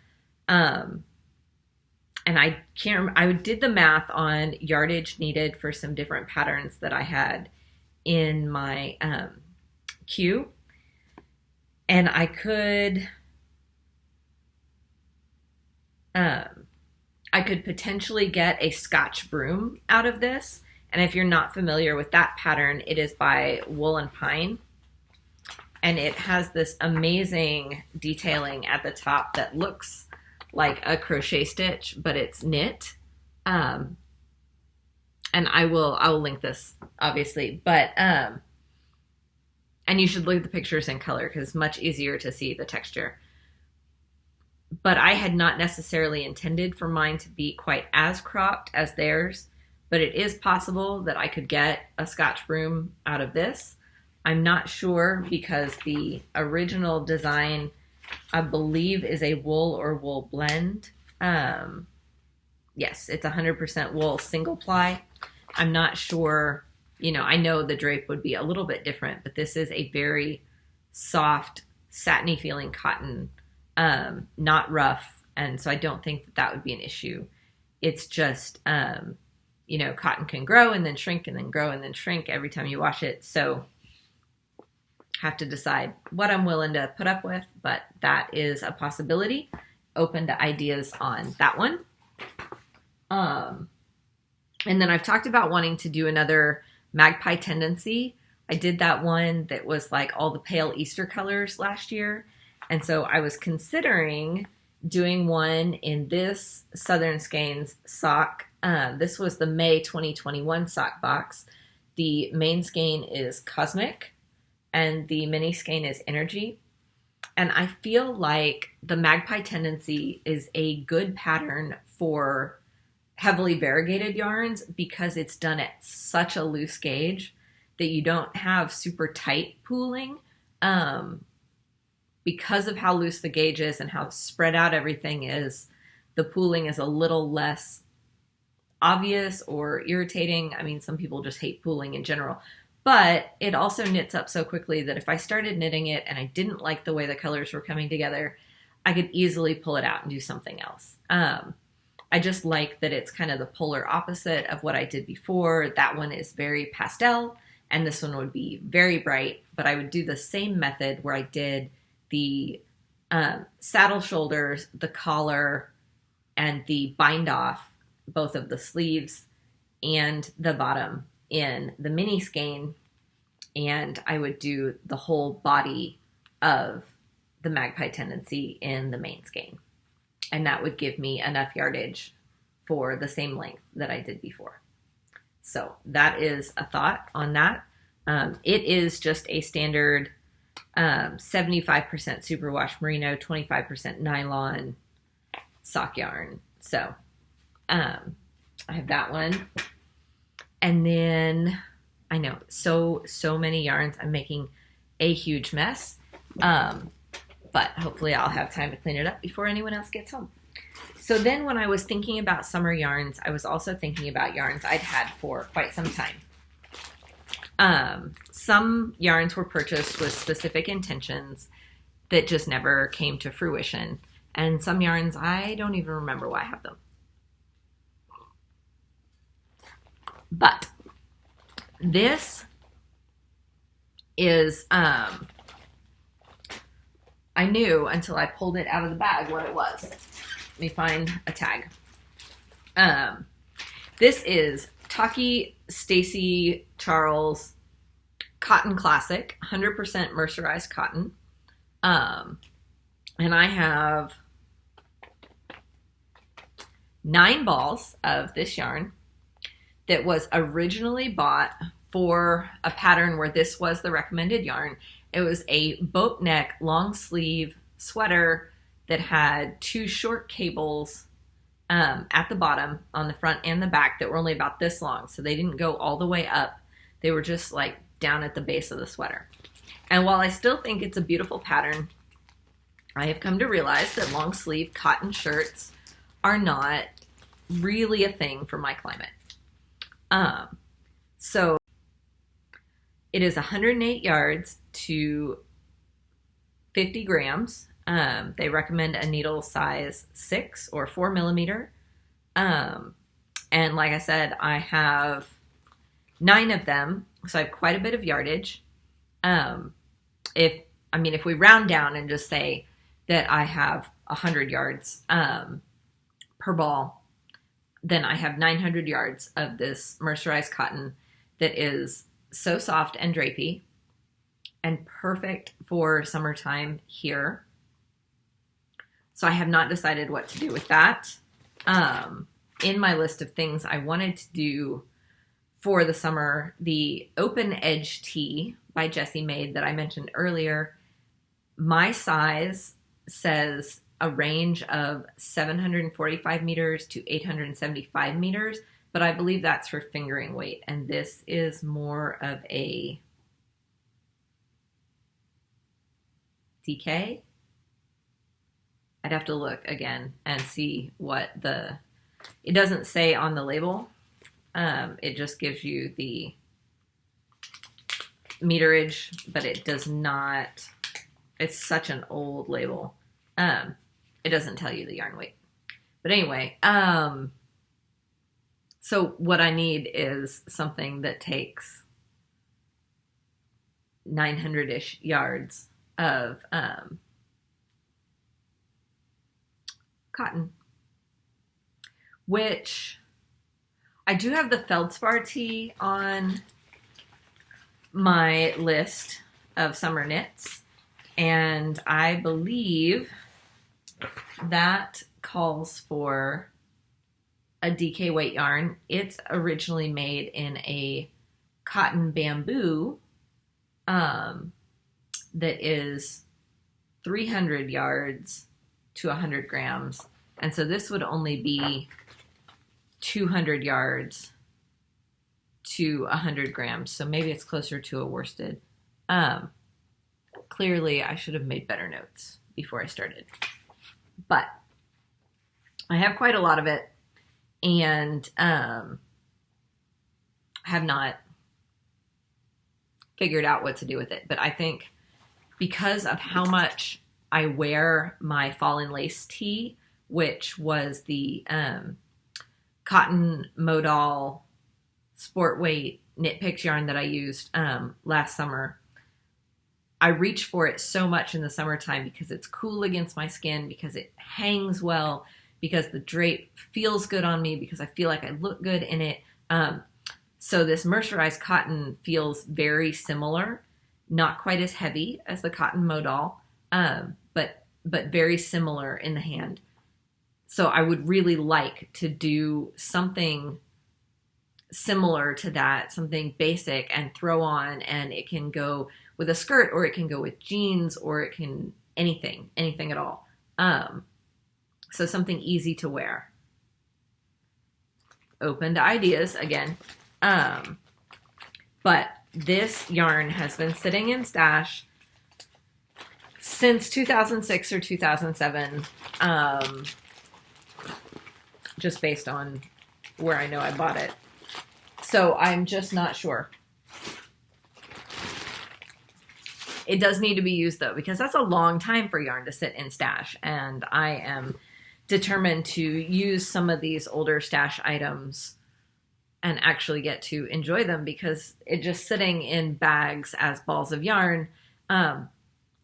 And I can't remember, I did the math on yardage needed for some different patterns that I had in my queue. And I could potentially get a Scotch broom out of this. And if you're not familiar with that pattern, it is by Wool and Pine. And it has this amazing detailing at the top that looks like a crochet stitch, but it's knit. And I'll link this, obviously. But and you should look at the pictures in color because it's much easier to see the texture. But I had not necessarily intended for mine to be quite as cropped as theirs, but it is possible that I could get a Scotch broom out of this. I'm not sure because the original design, I believe, is a wool or wool blend. Yes, it's 100% wool single ply. I'm not sure, I know the drape would be a little bit different, but this is a very soft, satiny feeling cotton, not rough. And so I don't think that that would be an issue. It's just, cotton can grow and then shrink and then grow and then shrink every time you wash it. So have to decide what I'm willing to put up with, but that is a possibility. Open to ideas on that one. And then I've talked about wanting to do another magpie tendency. I did that one that was like all the pale Easter colors last year. And so I was considering doing one in this Southern Skeins sock. This was the May 2021 sock box. The main skein is Cosmic and the mini skein is Energy. And I feel like the magpie tendency is a good pattern for heavily variegated yarns because it's done at such a loose gauge that you don't have super tight pooling. Because of how loose the gauge is and how spread out everything is, the pooling is a little less obvious or irritating. I mean, some people just hate pooling in general, but it also knits up so quickly that if I started knitting it and I didn't like the way the colors were coming together, I could easily pull it out and do something else. I just like that it's kind of the polar opposite of what I did before. That one is very pastel and this one would be very bright, but I would do the same method where I did the saddle shoulders, the collar, and the bind off, both of the sleeves and the bottom in the mini skein, and I would do the whole body of the magpie tendency in the main skein. And that would give me enough yardage for the same length that I did before. So that is a thought on that. It is just a standard 75% superwash merino, 25% nylon sock yarn. So I have that one. And then I know so many yarns. I'm making a huge mess. But hopefully I'll have time to clean it up before anyone else gets home. So then when I was thinking about summer yarns, I was also thinking about yarns I'd had for quite some time. Some yarns were purchased with specific intentions that just never came to fruition. And some yarns, I don't even remember why I have them. But this is, I knew until I pulled it out of the bag what it was. Let me find a tag. This is Tahki Stacy Charles Cotton Classic, 100% mercerized cotton. And I have 9 balls of this yarn that was originally bought for a pattern where this was the recommended yarn. It was a boat neck long sleeve sweater that had 2 short cables at the bottom on the front and the back that were only about this long. So they didn't go all the way up. They were just like down at the base of the sweater. And while I still think it's a beautiful pattern, I have come to realize that long sleeve cotton shirts are not really a thing for my climate. So it is 108 yards to 50 grams. They recommend a needle size 6 or 4 millimeter. And like I said, I have 9 of them, so I have quite a bit of yardage. If we round down and just say that I have 100 yards per ball, then I have 900 yards of this mercerized cotton that is so soft and drapey and perfect for summertime here. So I have not decided what to do with that. In my list of things I wanted to do for the summer, the Open Edge Tee by Jessie Made that I mentioned earlier, my size says a range of 745 meters to 875 meters. but I believe that's for fingering weight. And this is more of a DK. I'd have to look again and see what it doesn't say on the label. It just gives you the meterage, but it does not, it's such an old label. It doesn't tell you the yarn weight. But anyway, so what I need is something that takes 900-ish yards of cotton, which I do have the feldspar tee on my list of summer knits, and I believe that calls for a DK weight yarn. It's originally made in a cotton bamboo that is 300 yards to 100 grams. And so this would only be 200 yards to 100 grams. So maybe it's closer to a worsted. Clearly, I should have made better notes before I started. But I have quite a lot of it, and have not figured out what to do with it. But I think because of how much I wear my Fallen Lace tee, which was the cotton modal sport weight Knitpicks yarn that I used last summer, I reach for it so much in the summertime because it's cool against my skin, because it hangs well, because the drape feels good on me, because I feel like I look good in it. So this mercerized cotton feels very similar, not quite as heavy as the cotton modal, but very similar in the hand. So I would really like to do something similar to that, something basic and throw on, and it can go with a skirt, or it can go with jeans, or it can anything at all. So something easy to wear. Open to ideas again. But this yarn has been sitting in stash since 2006 or 2007, just based on where I know I bought it. So I'm just not sure. It does need to be used, though, because that's a long time for yarn to sit in stash, and I am determined to use some of these older stash items and actually get to enjoy them, because it just sitting in bags as balls of yarn,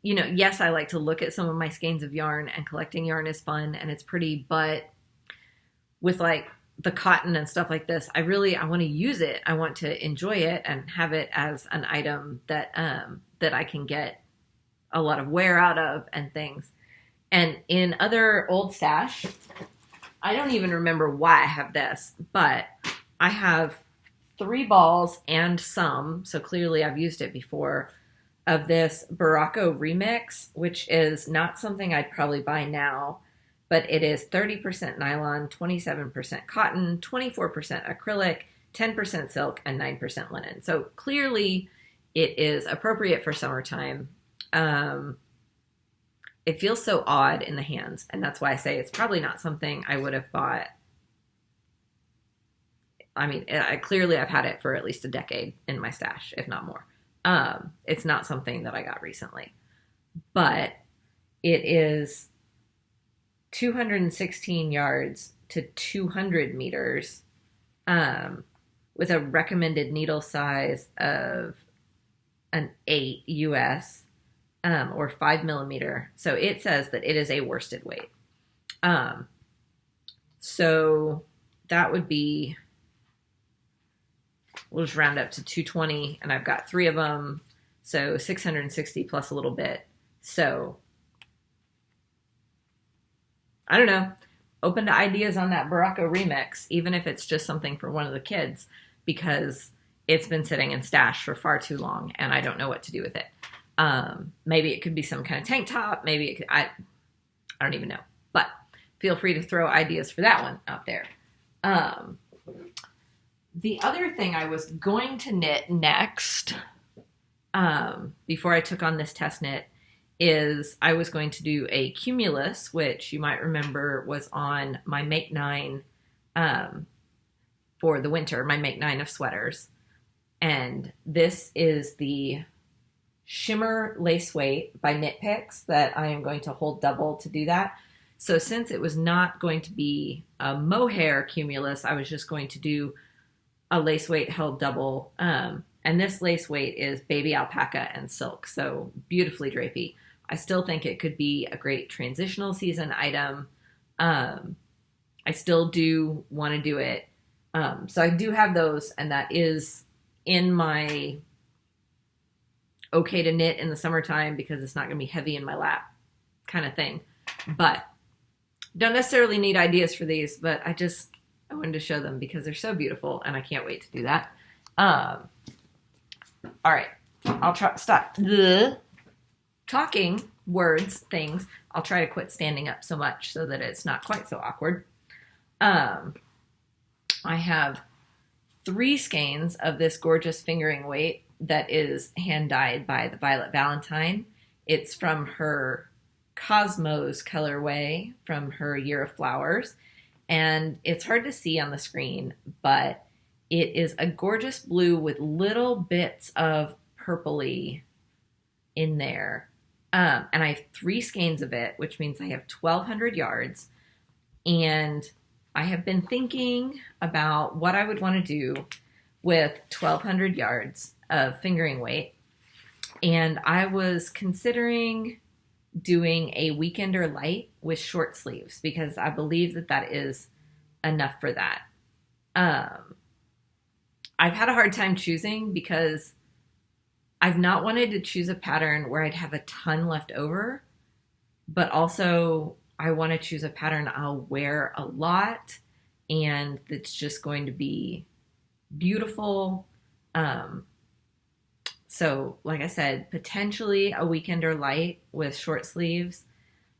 yes, I like to look at some of my skeins of yarn, and collecting yarn is fun and it's pretty, but with like the cotton and stuff like this, I want to use it. I want to enjoy it and have it as an item that I can get a lot of wear out of and things. And in other old stash, I don't even remember why I have this, but I have 3 balls and some, so clearly I've used it before, of this Berrocco remix, which is not something I'd probably buy now, but it is 30% nylon, 27% cotton, 24% acrylic, 10% silk, and 9% linen. So clearly it is appropriate for summertime. It feels so odd in the hands, and that's why I say it's probably not something I would have bought. I mean, I've had it for at least a decade in my stash, if not more. It's not something that I got recently, but it is 216 yards to 200 meters, with a recommended needle size of an 8 US, or 5 millimeter. So it says that it is a worsted weight. So that would be, we'll just round up to 220, and I've got 3 of them, so 660 plus a little bit. So I don't know, open to ideas on that Berrocco remix, even if it's just something for one of the kids, because it's been sitting in stash for far too long and I don't know what to do with it. Maybe it could be some kind of tank top. Maybe it could, I don't even know, but feel free to throw ideas for that one out there. the other thing I was going to knit next, before I took on this test knit, is I was going to do a cumulus, which you might remember was on my Make 9 for the winter, my Make 9 of sweaters. And this is the Shimmer Lace Weight by Knitpicks that I am going to hold double to do that. So since it was not going to be a mohair cumulus, I was just going to do a lace weight held double. And this lace weight is baby alpaca and silk, so beautifully drapey. I still think it could be a great transitional season item. I still do want to do it. So I do have those, and that is in my okay to knit in the summertime because it's not going to be heavy in my lap kind of thing. But don't necessarily need ideas for these, but I wanted to show them because they're so beautiful, and I can't wait to do that. All right, I'll try stop talking words, things. I'll try to quit standing up so much so that it's not quite so awkward. I have 3 skeins of this gorgeous fingering weight that is hand dyed by the Violet Valentine. It's from her Cosmos colorway from her Year of Flowers. And it's hard to see on the screen, but it is a gorgeous blue with little bits of purpley in there. And I have 3 skeins of it, which means I have 1,200 yards. And I have been thinking about what I would want to do with 1,200 yards of fingering weight. And I was considering doing a weekender light with short sleeves because I believe that that is enough for that. I've had a hard time choosing because I've not wanted to choose a pattern where I'd have a ton left over, but also I want to choose a pattern I'll wear a lot and that's just going to be beautiful. So like I said, potentially a weekender light with short sleeves,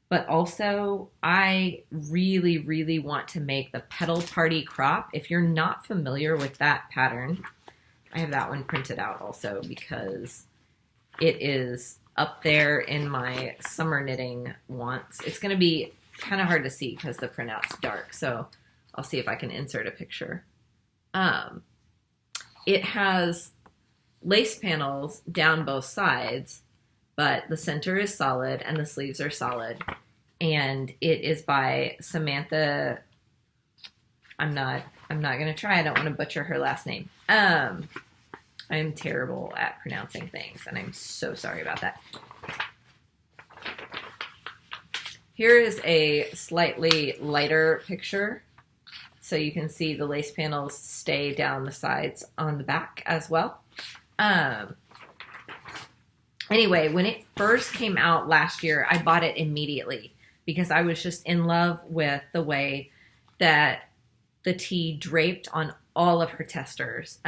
but also I really, really want to make the Petal Party crop. If you're not familiar with that pattern, I have that one printed out also because it is up there in my summer knitting wants. It's going to be kind of hard to see because the printout's dark, so I'll see if I can insert a picture. It has lace panels down both sides, but the center is solid and the sleeves are solid. And it is by Samantha. I'm not going to try. I don't want to butcher her last name. I'm terrible at pronouncing things, and I'm so sorry about that. Here is a slightly lighter picture, so you can see the lace panels stay down the sides on the back as well. Anyway, when it first came out last year, I bought it immediately because I was just in love with the way that the tee draped on all of her testers.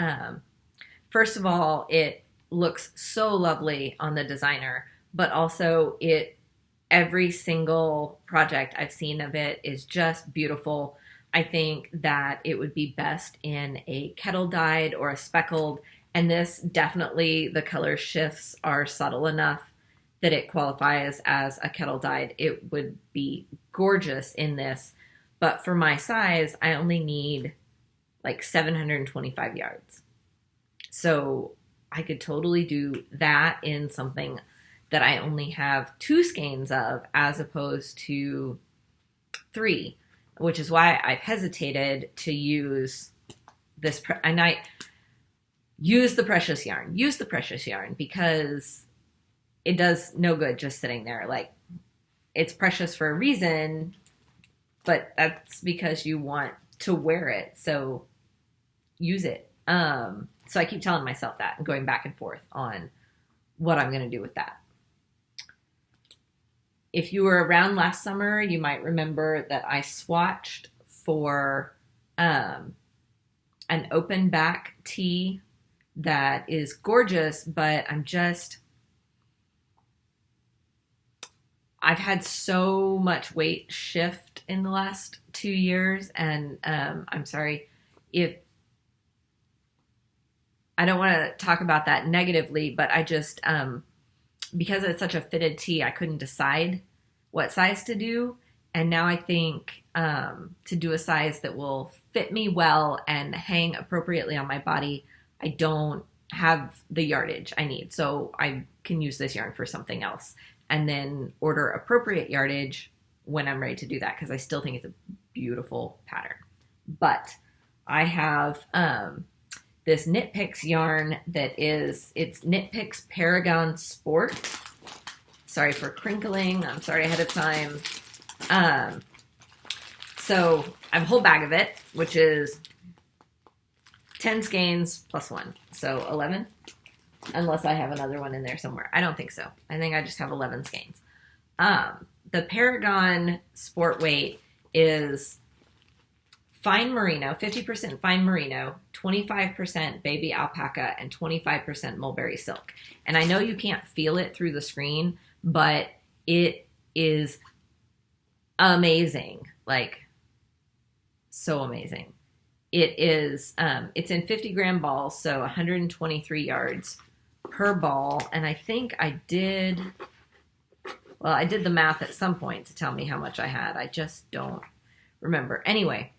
First of all, it looks so lovely on the designer, but also every single project I've seen of it is just beautiful. I think that it would be best in a kettle dyed or a speckled, and this definitely, the color shifts are subtle enough that it qualifies as a kettle dyed. It would be gorgeous in this, but for my size, I only need like 725 yards. So I could totally do that in something that I only have 2 skeins of as opposed to 3, which is why I've hesitated to use this. And I use the precious yarn. Use the precious yarn because it does no good just sitting there. Like, it's precious for a reason, but that's because you want to wear it. So use it. So I keep telling myself that and going back and forth on what I'm going to do with that. If you were around last summer, you might remember that I swatched for an open back tee that is gorgeous, but I've had so much weight shift in the last 2 years, and I'm sorry if I don't want to talk about that negatively, but I just, because it's such a fitted tee, I couldn't decide what size to do. And now I think to do a size that will fit me well and hang appropriately on my body, I don't have the yardage I need. So I can use this yarn for something else and then order appropriate yardage when I'm ready to do that, because I still think it's a beautiful pattern. But I have this Knitpicks yarn it's Knitpicks Paragon Sport. Sorry for crinkling. I'm sorry ahead of time. So I have a whole bag of it, which is 10 skeins plus 1. So 11, unless I have another one in there somewhere. I don't think so. I think I just have 11 skeins. The Paragon Sport weight is fine merino, 50% fine merino, 25% baby alpaca, and 25% mulberry silk. And I know you can't feel it through the screen, but it is amazing. Like, so amazing. It is, it's in 50-gram balls, so 123 yards per ball. And I think I did the math at some point to tell me how much I had. I just don't remember. Anyway,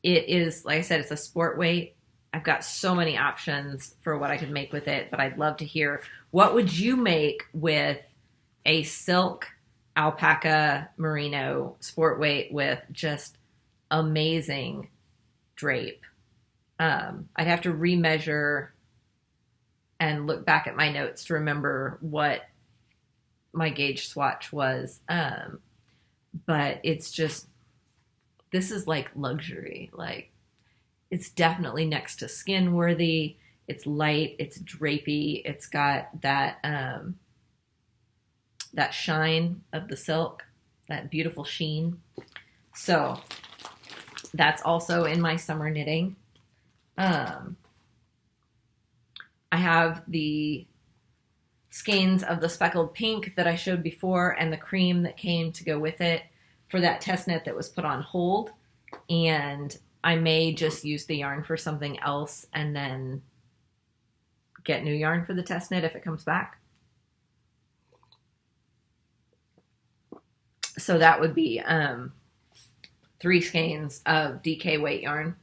it is, like I said, it's a sport weight. I've got so many options for what I could make with it, but I'd love to hear, what would you make with a silk alpaca merino sport weight with just amazing drape? I'd have to remeasure and look back at my notes to remember what my gauge swatch was. But it's just, this is like luxury. Like, it's definitely next to skin worthy. It's light, it's drapey, it's got that that shine of the silk, that beautiful sheen. So that's also in my summer knitting. I have the skeins of the speckled pink that I showed before and the cream that came to go with it for that test knit that was put on hold. And I may just use the yarn for something else and then get new yarn for the test knit if it comes back. So that would be 3 skeins of DK weight yarn,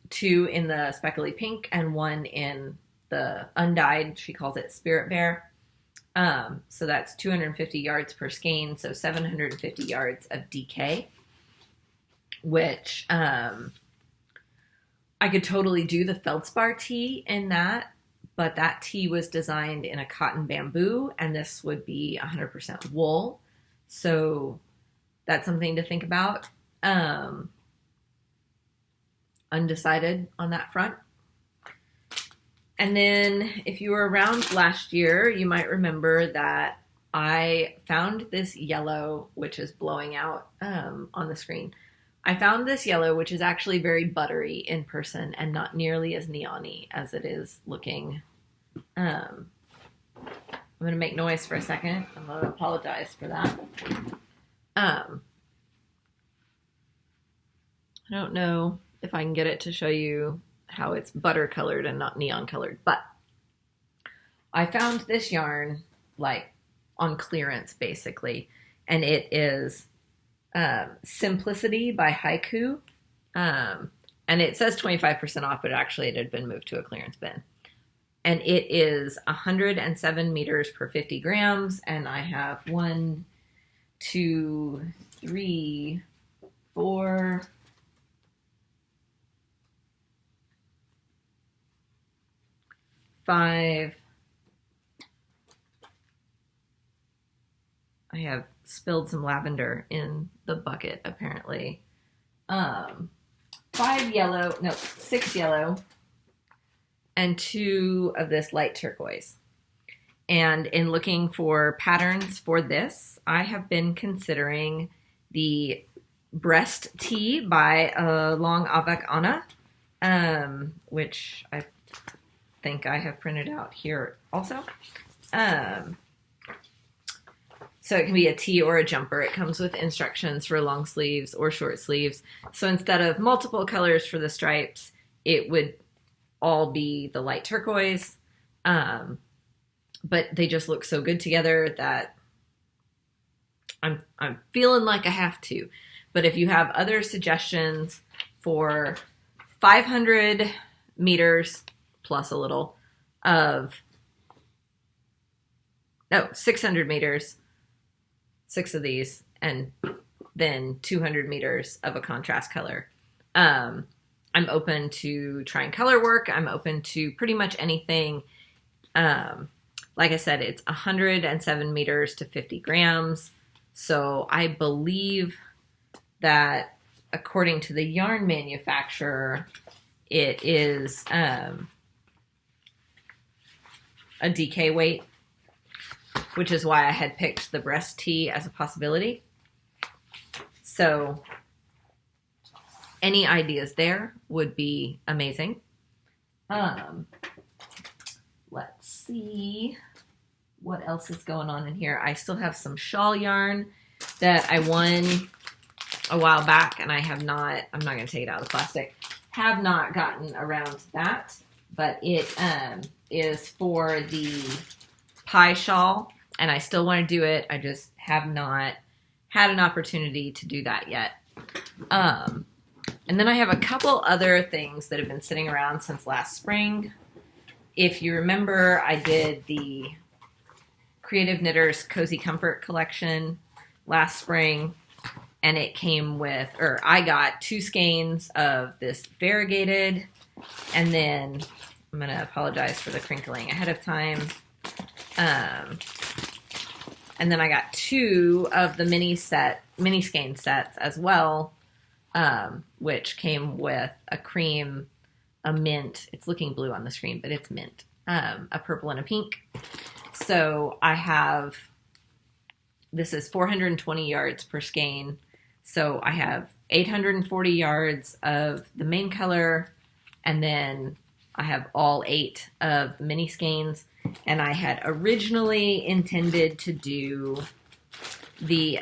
2 in the speckly pink and 1 in the undyed. She calls it Spirit Bear. So that's 250 yards per skein, so 750 yards of DK, which I could totally do the feldspar tee in that, but that tee was designed in a cotton bamboo, and this would be 100% wool. So that's something to think about. Undecided on that front. And then if you were around last year, you might remember that I found this yellow, which is blowing out on the screen. I found this yellow, which is actually very buttery in person and not nearly as neon-y as it is looking. I'm going to make noise for a second. I'm going to apologize for that. I don't know if I can get it to show you how it's butter colored and not neon colored, but I found this yarn like on clearance basically, and it is Simplicity by Haiku, and it says 25% off, but actually it had been moved to a clearance bin, and it is 107 meters per 50 grams, and I have 1, 2, 3, 4, 5. I have spilled some lavender in the bucket, apparently. 6 yellow, and 2 of this light turquoise. And in looking for patterns for this, I have been considering the breast tee by Long Avec Anna, which I think I have printed out here also. So it can be a tee or a jumper. It comes with instructions for long sleeves or short sleeves. So instead of multiple colors for the stripes, it would all be the light turquoise. But they just look so good together that I'm feeling like I have to. But if you have other suggestions for 500 meters plus a little of, 600 meters, 6 of these, and then 200 meters of a contrast color. I'm open to trying color work. I'm open to pretty much anything. Like I said, it's 107 meters to 50 grams. So I believe that according to the yarn manufacturer, it is a DK weight, which is why I had picked the breast tee as a possibility. So any ideas there would be amazing. Let's see what else is going on in here. I still have some shawl yarn that I won a while back, and I have not, I'm not going to take it out of the plastic, have not gotten around to that, but it is for the pie shawl, and I still want to do it. I just have not had an opportunity to do that yet. And then I have a couple other things that have been sitting around since last spring. If you remember, I did the Creative Knitters Cozy Comfort collection last spring, and it came with, or I got 2 skeins of this variegated, and then I'm going to apologize for the crinkling ahead of time. And then I got 2 of the mini skein sets as well, which came with a cream, a mint. It's looking blue on the screen, but it's mint. A purple and a pink. So I have, this is 420 yards per skein. So I have 840 yards of the main color, and then I have all 8 of the mini skeins. And I had originally intended to do the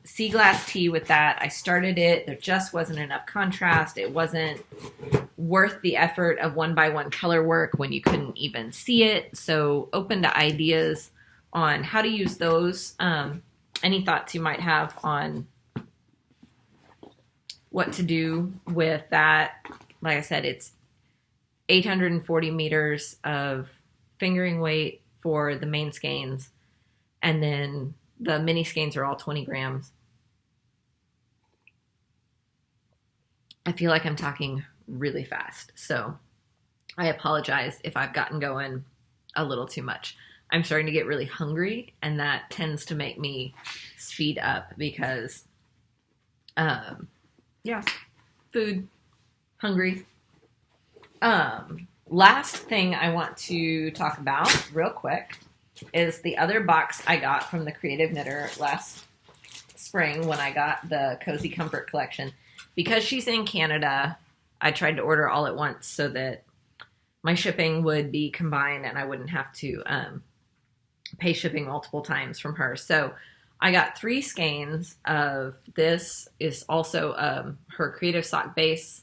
sea glass tee with that. I started it. There just wasn't enough contrast. It wasn't worth the effort of 1x1 color work when you couldn't even see it. So open to ideas on how to use those. Any thoughts you might have on what to do with that? Like I said, it's 840 meters of fingering weight for the main skeins, and then the mini skeins are all 20 grams. I feel like I'm talking really fast, so I apologize if I've gotten going a little too much. I'm starting to get really hungry, and that tends to make me speed up because, food, hungry. Last thing I want to talk about real quick is the other box I got from the Creative Knitter last spring when I got the Cozy Comfort collection. Because she's in Canada, I tried to order all at once so that my shipping would be combined and I wouldn't have to pay shipping multiple times from her. So I got 3 skeins of this. Is also her Creative Sock base.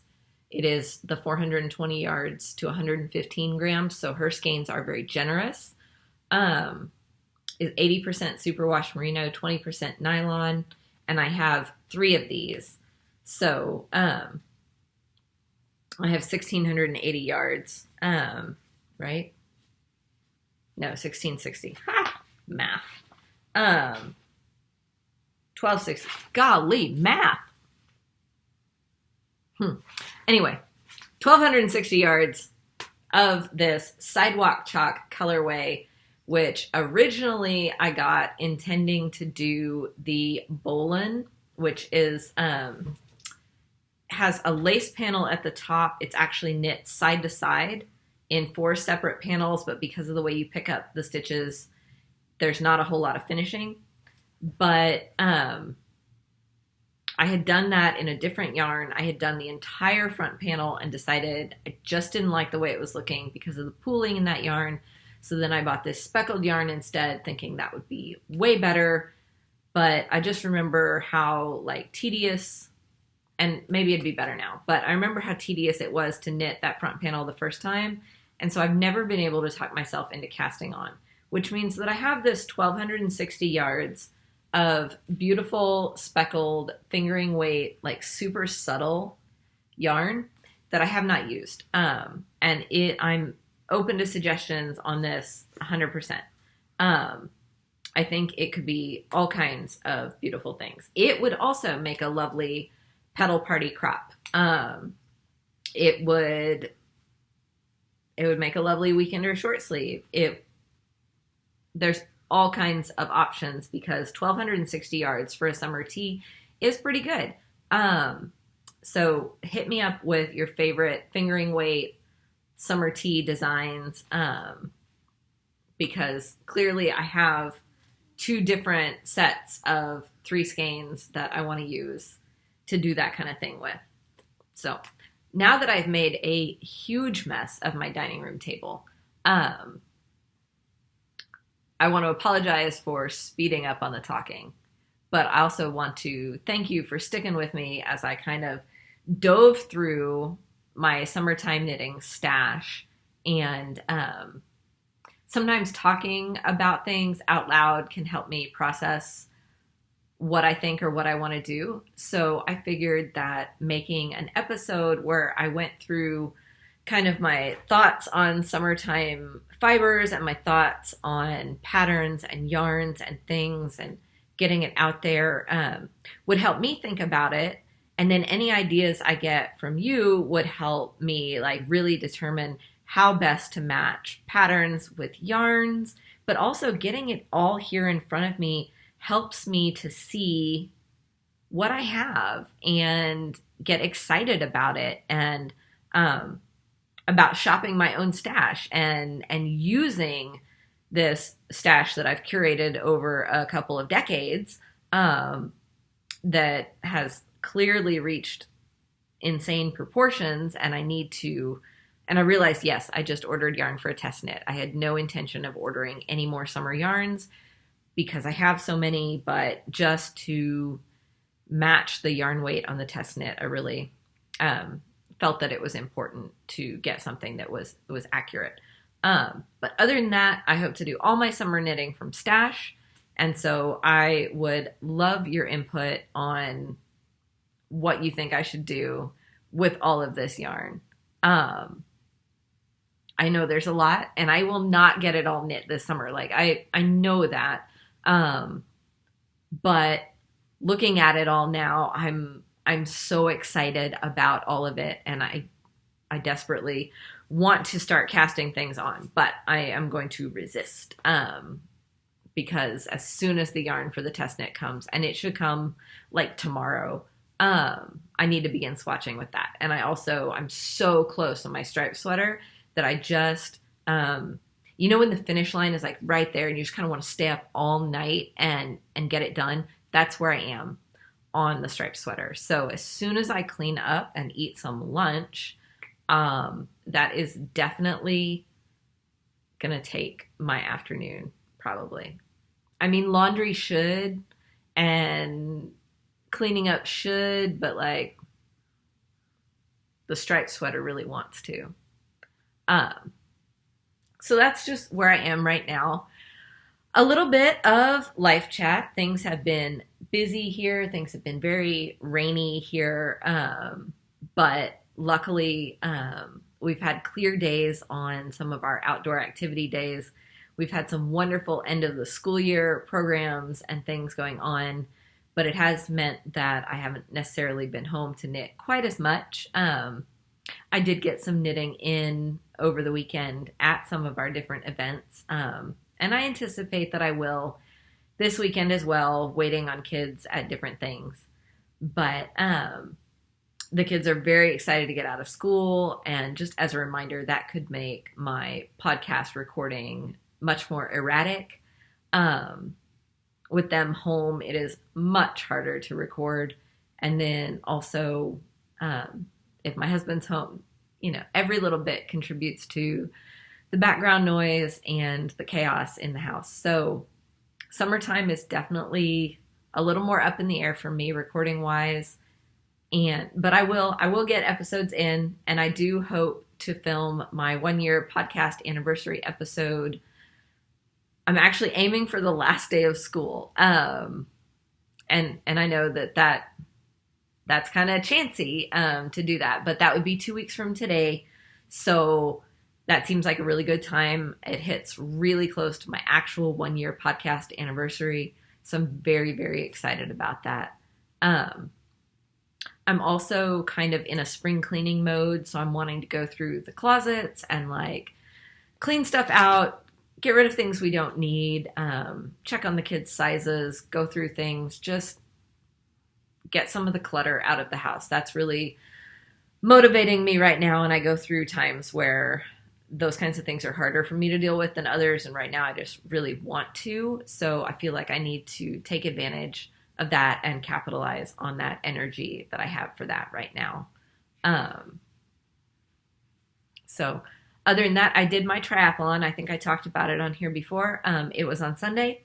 It is the 420 yards to 115 grams, so her skeins are very generous. Is 80% superwash merino, 20% nylon, and I have 3 of these. So I have 1,680 yards, right? No, 1,660. Ha! Math. 1,260. Golly, math. Anyway, 1,260 yards of this sidewalk chalk colorway, which originally I got intending to do the Bolin, which is has a lace panel at the top. It's actually knit side to side in 4 separate panels, but because of the way you pick up the stitches, there's not a whole lot of finishing. But I had done that in a different yarn. I had done the entire front panel and decided I just didn't like the way it was looking because of the pooling in that yarn. So then I bought this speckled yarn instead, thinking that would be way better. But I just remember how tedious and maybe it'd be better now, but I remember how tedious it was to knit that front panel the first time. And so I've never been able to talk myself into casting on, which means that I have this 1,260 yards of beautiful speckled fingering weight, like super subtle yarn that I have not used. And I'm open to suggestions on this 100%. I think it could be all kinds of beautiful things. It would also make a lovely pedal party crop. It would make a lovely weekender short sleeve. There's all kinds of options because 1,260 yards for a summer tee is pretty good. So hit me up with your favorite fingering weight summer tee designs, because clearly I have 2 different sets of 3 skeins that I want to use to do that kind of thing with. So now that I've made a huge mess of my dining room table, I want to apologize for speeding up on the talking, but I also want to thank you for sticking with me as I kind of dove through my summertime knitting stash. And sometimes talking about things out loud can help me process what I think or what I want to do. So I figured that making an episode where I went through kind of my thoughts on summertime fibers and my thoughts on patterns and yarns and things and getting it out there would help me think about it. And then any ideas I get from you would help me like really determine how best to match patterns with yarns, but also getting it all here in front of me helps me to see what I have and get excited about it, and about shopping my own stash and using this stash that I've curated over a couple of decades, that has clearly reached insane proportions, and I realized, yes, I just ordered yarn for a test knit. I had no intention of ordering any more summer yarns because I have so many, but just to match the yarn weight on the test knit, I really felt that it was important to get something that was accurate. But other than that, I hope to do all my summer knitting from stash. And so I would love your input on what you think I should do with all of this yarn. I know there's a lot, and I will not get it all knit this summer. Like I know that. But looking at it all now, I'm so excited about all of it, and I desperately want to start casting things on, but I am going to resist, because as soon as the yarn for the test knit comes, and it should come like tomorrow, I need to begin swatching with that. And I'm so close on my striped sweater that I just, when the finish line is like right there and you just kind of want to stay up all night and get it done, that's where I am on the striped sweater. So as soon as I clean up and eat some lunch, that is definitely going to take my afternoon, probably. I mean, laundry should, and cleaning up should, but like the striped sweater really wants to. So that's just where I am right now. A little bit of life chat. Things have been busy here. Things have been very rainy here. But luckily, we've had clear days on some of our outdoor activity days. We've had some wonderful end of the school year programs and things going on, but it has meant that I haven't necessarily been home to knit quite as much. I did get some knitting in over the weekend at some of our different events. And I anticipate that I will this weekend as well, waiting on kids at different things. But the kids are very excited to get out of school. And just as a reminder, that could make my podcast recording much more erratic. With them home, it is much harder to record. And then also, if my husband's home, every little bit contributes to the background noise and the chaos in the house. So summertime is definitely a little more up in the air for me recording wise. But I will get episodes in, and I do hope to film my 1 year podcast anniversary episode. I'm actually aiming for the last day of school. And I know that's kind of chancy to do that, but that would be 2 weeks from today. So that seems like a really good time. It hits really close to my actual 1 year podcast anniversary. So I'm very, very excited about that. I'm also kind of in a spring cleaning mode. So I'm wanting to go through the closets and like clean stuff out, get rid of things we don't need, check on the kids' sizes, go through things, just get some of the clutter out of the house. That's really motivating me right now. And I go through times where those kinds of things are harder for me to deal with than others. And right now I just really want to. So I feel like I need to take advantage of that and capitalize on that energy that I have for that right now. So other than that, I did my triathlon. I think I talked about it on here before. It was on Sunday.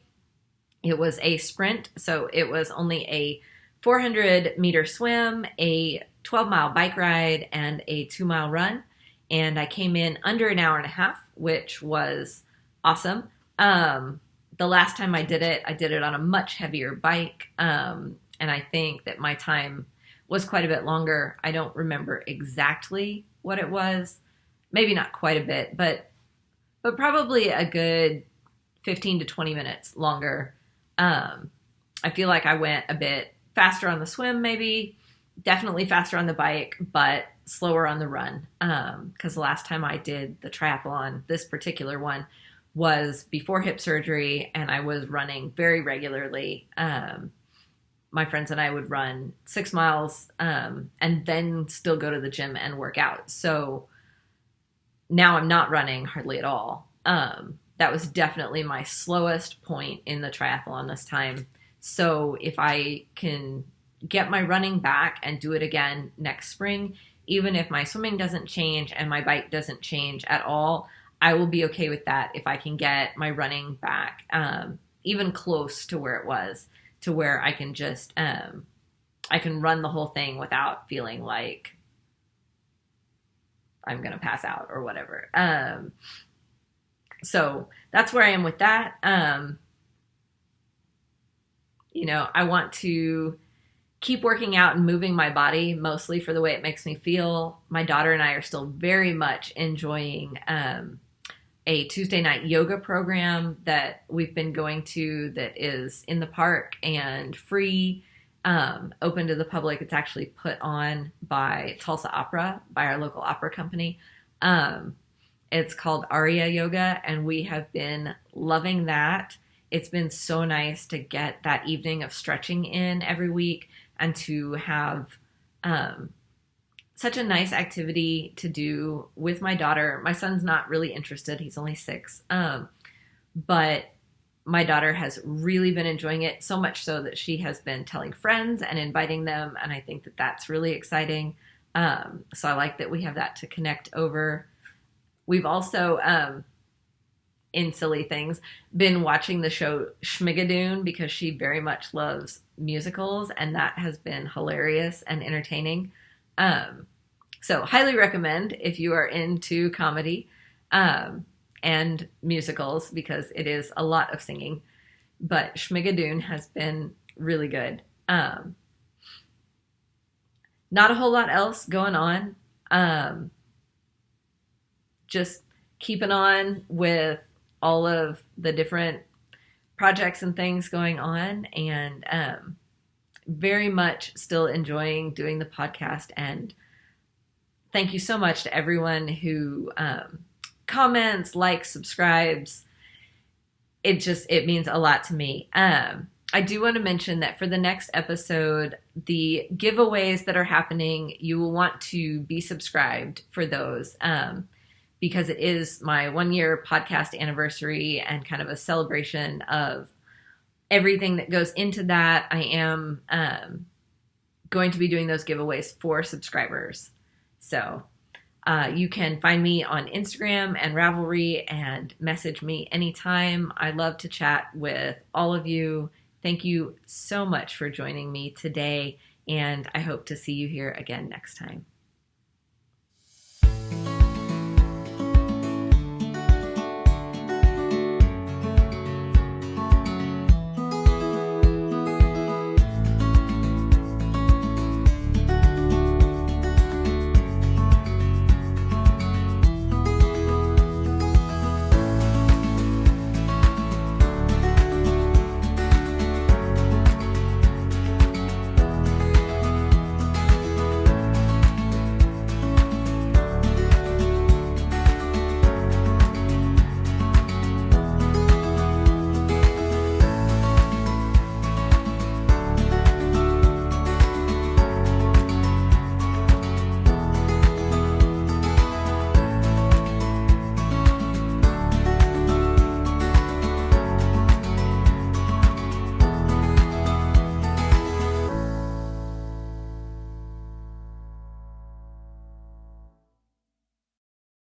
It was a sprint. So it was only a 400-meter swim, a 12-mile bike ride, and a 2-mile run. And I came in under an hour and a half, which was awesome. The last time I did it on a much heavier bike. And I think that my time was quite a bit longer. I don't remember exactly what it was. Maybe not quite a bit, but probably a good 15 to 20 minutes longer. I feel like I went a bit faster on the swim, maybe. Definitely faster on the bike, but slower on the run. Because the last time I did the triathlon, this particular one, was before hip surgery, and I was running very regularly. My friends and I would run 6 miles and then still go to the gym and work out. So now I'm not running hardly at all. That was definitely my slowest point in the triathlon this time. So if I can get my running back and do it again next spring, even if my swimming doesn't change and my bike doesn't change at all, I will be okay with that if I can get my running back even close to where it was, to where I can just, I can run the whole thing without feeling like I'm going to pass out or whatever. So that's where I am with that. I want to keep working out and moving my body, mostly for the way it makes me feel. My daughter and I are still very much enjoying a Tuesday night yoga program that we've been going to that is in the park and free, open to the public. It's actually put on by Tulsa Opera, by our local opera company. It's called Aria Yoga, and we have been loving that. It's been so nice to get that evening of stretching in every week and to have such a nice activity to do with my daughter. My son's not really interested. He's only 6. But my daughter has really been enjoying it, so much so that she has been telling friends and inviting them. And I think that that's really exciting. So I like that we have that to connect over. We've also, in silly things, been watching the show Schmigadoon because she very much loves musicals, and that has been hilarious and entertaining. So highly recommend if you are into comedy and musicals, because it is a lot of singing. But Schmigadoon has been really good. Not a whole lot else going on. Just keeping on with all of the different projects and things going on, and very much still enjoying doing the podcast. And thank you so much to everyone who comments, likes, subscribes. It means a lot to me. I do want to mention that for the next episode, the giveaways that are happening, you will want to be subscribed for those. Because it is my 1 year podcast anniversary and kind of a celebration of everything that goes into that. I am going to be doing those giveaways for subscribers. So you can find me on Instagram and Ravelry and message me anytime. I love to chat with all of you. Thank you so much for joining me today. And I hope to see you here again next time.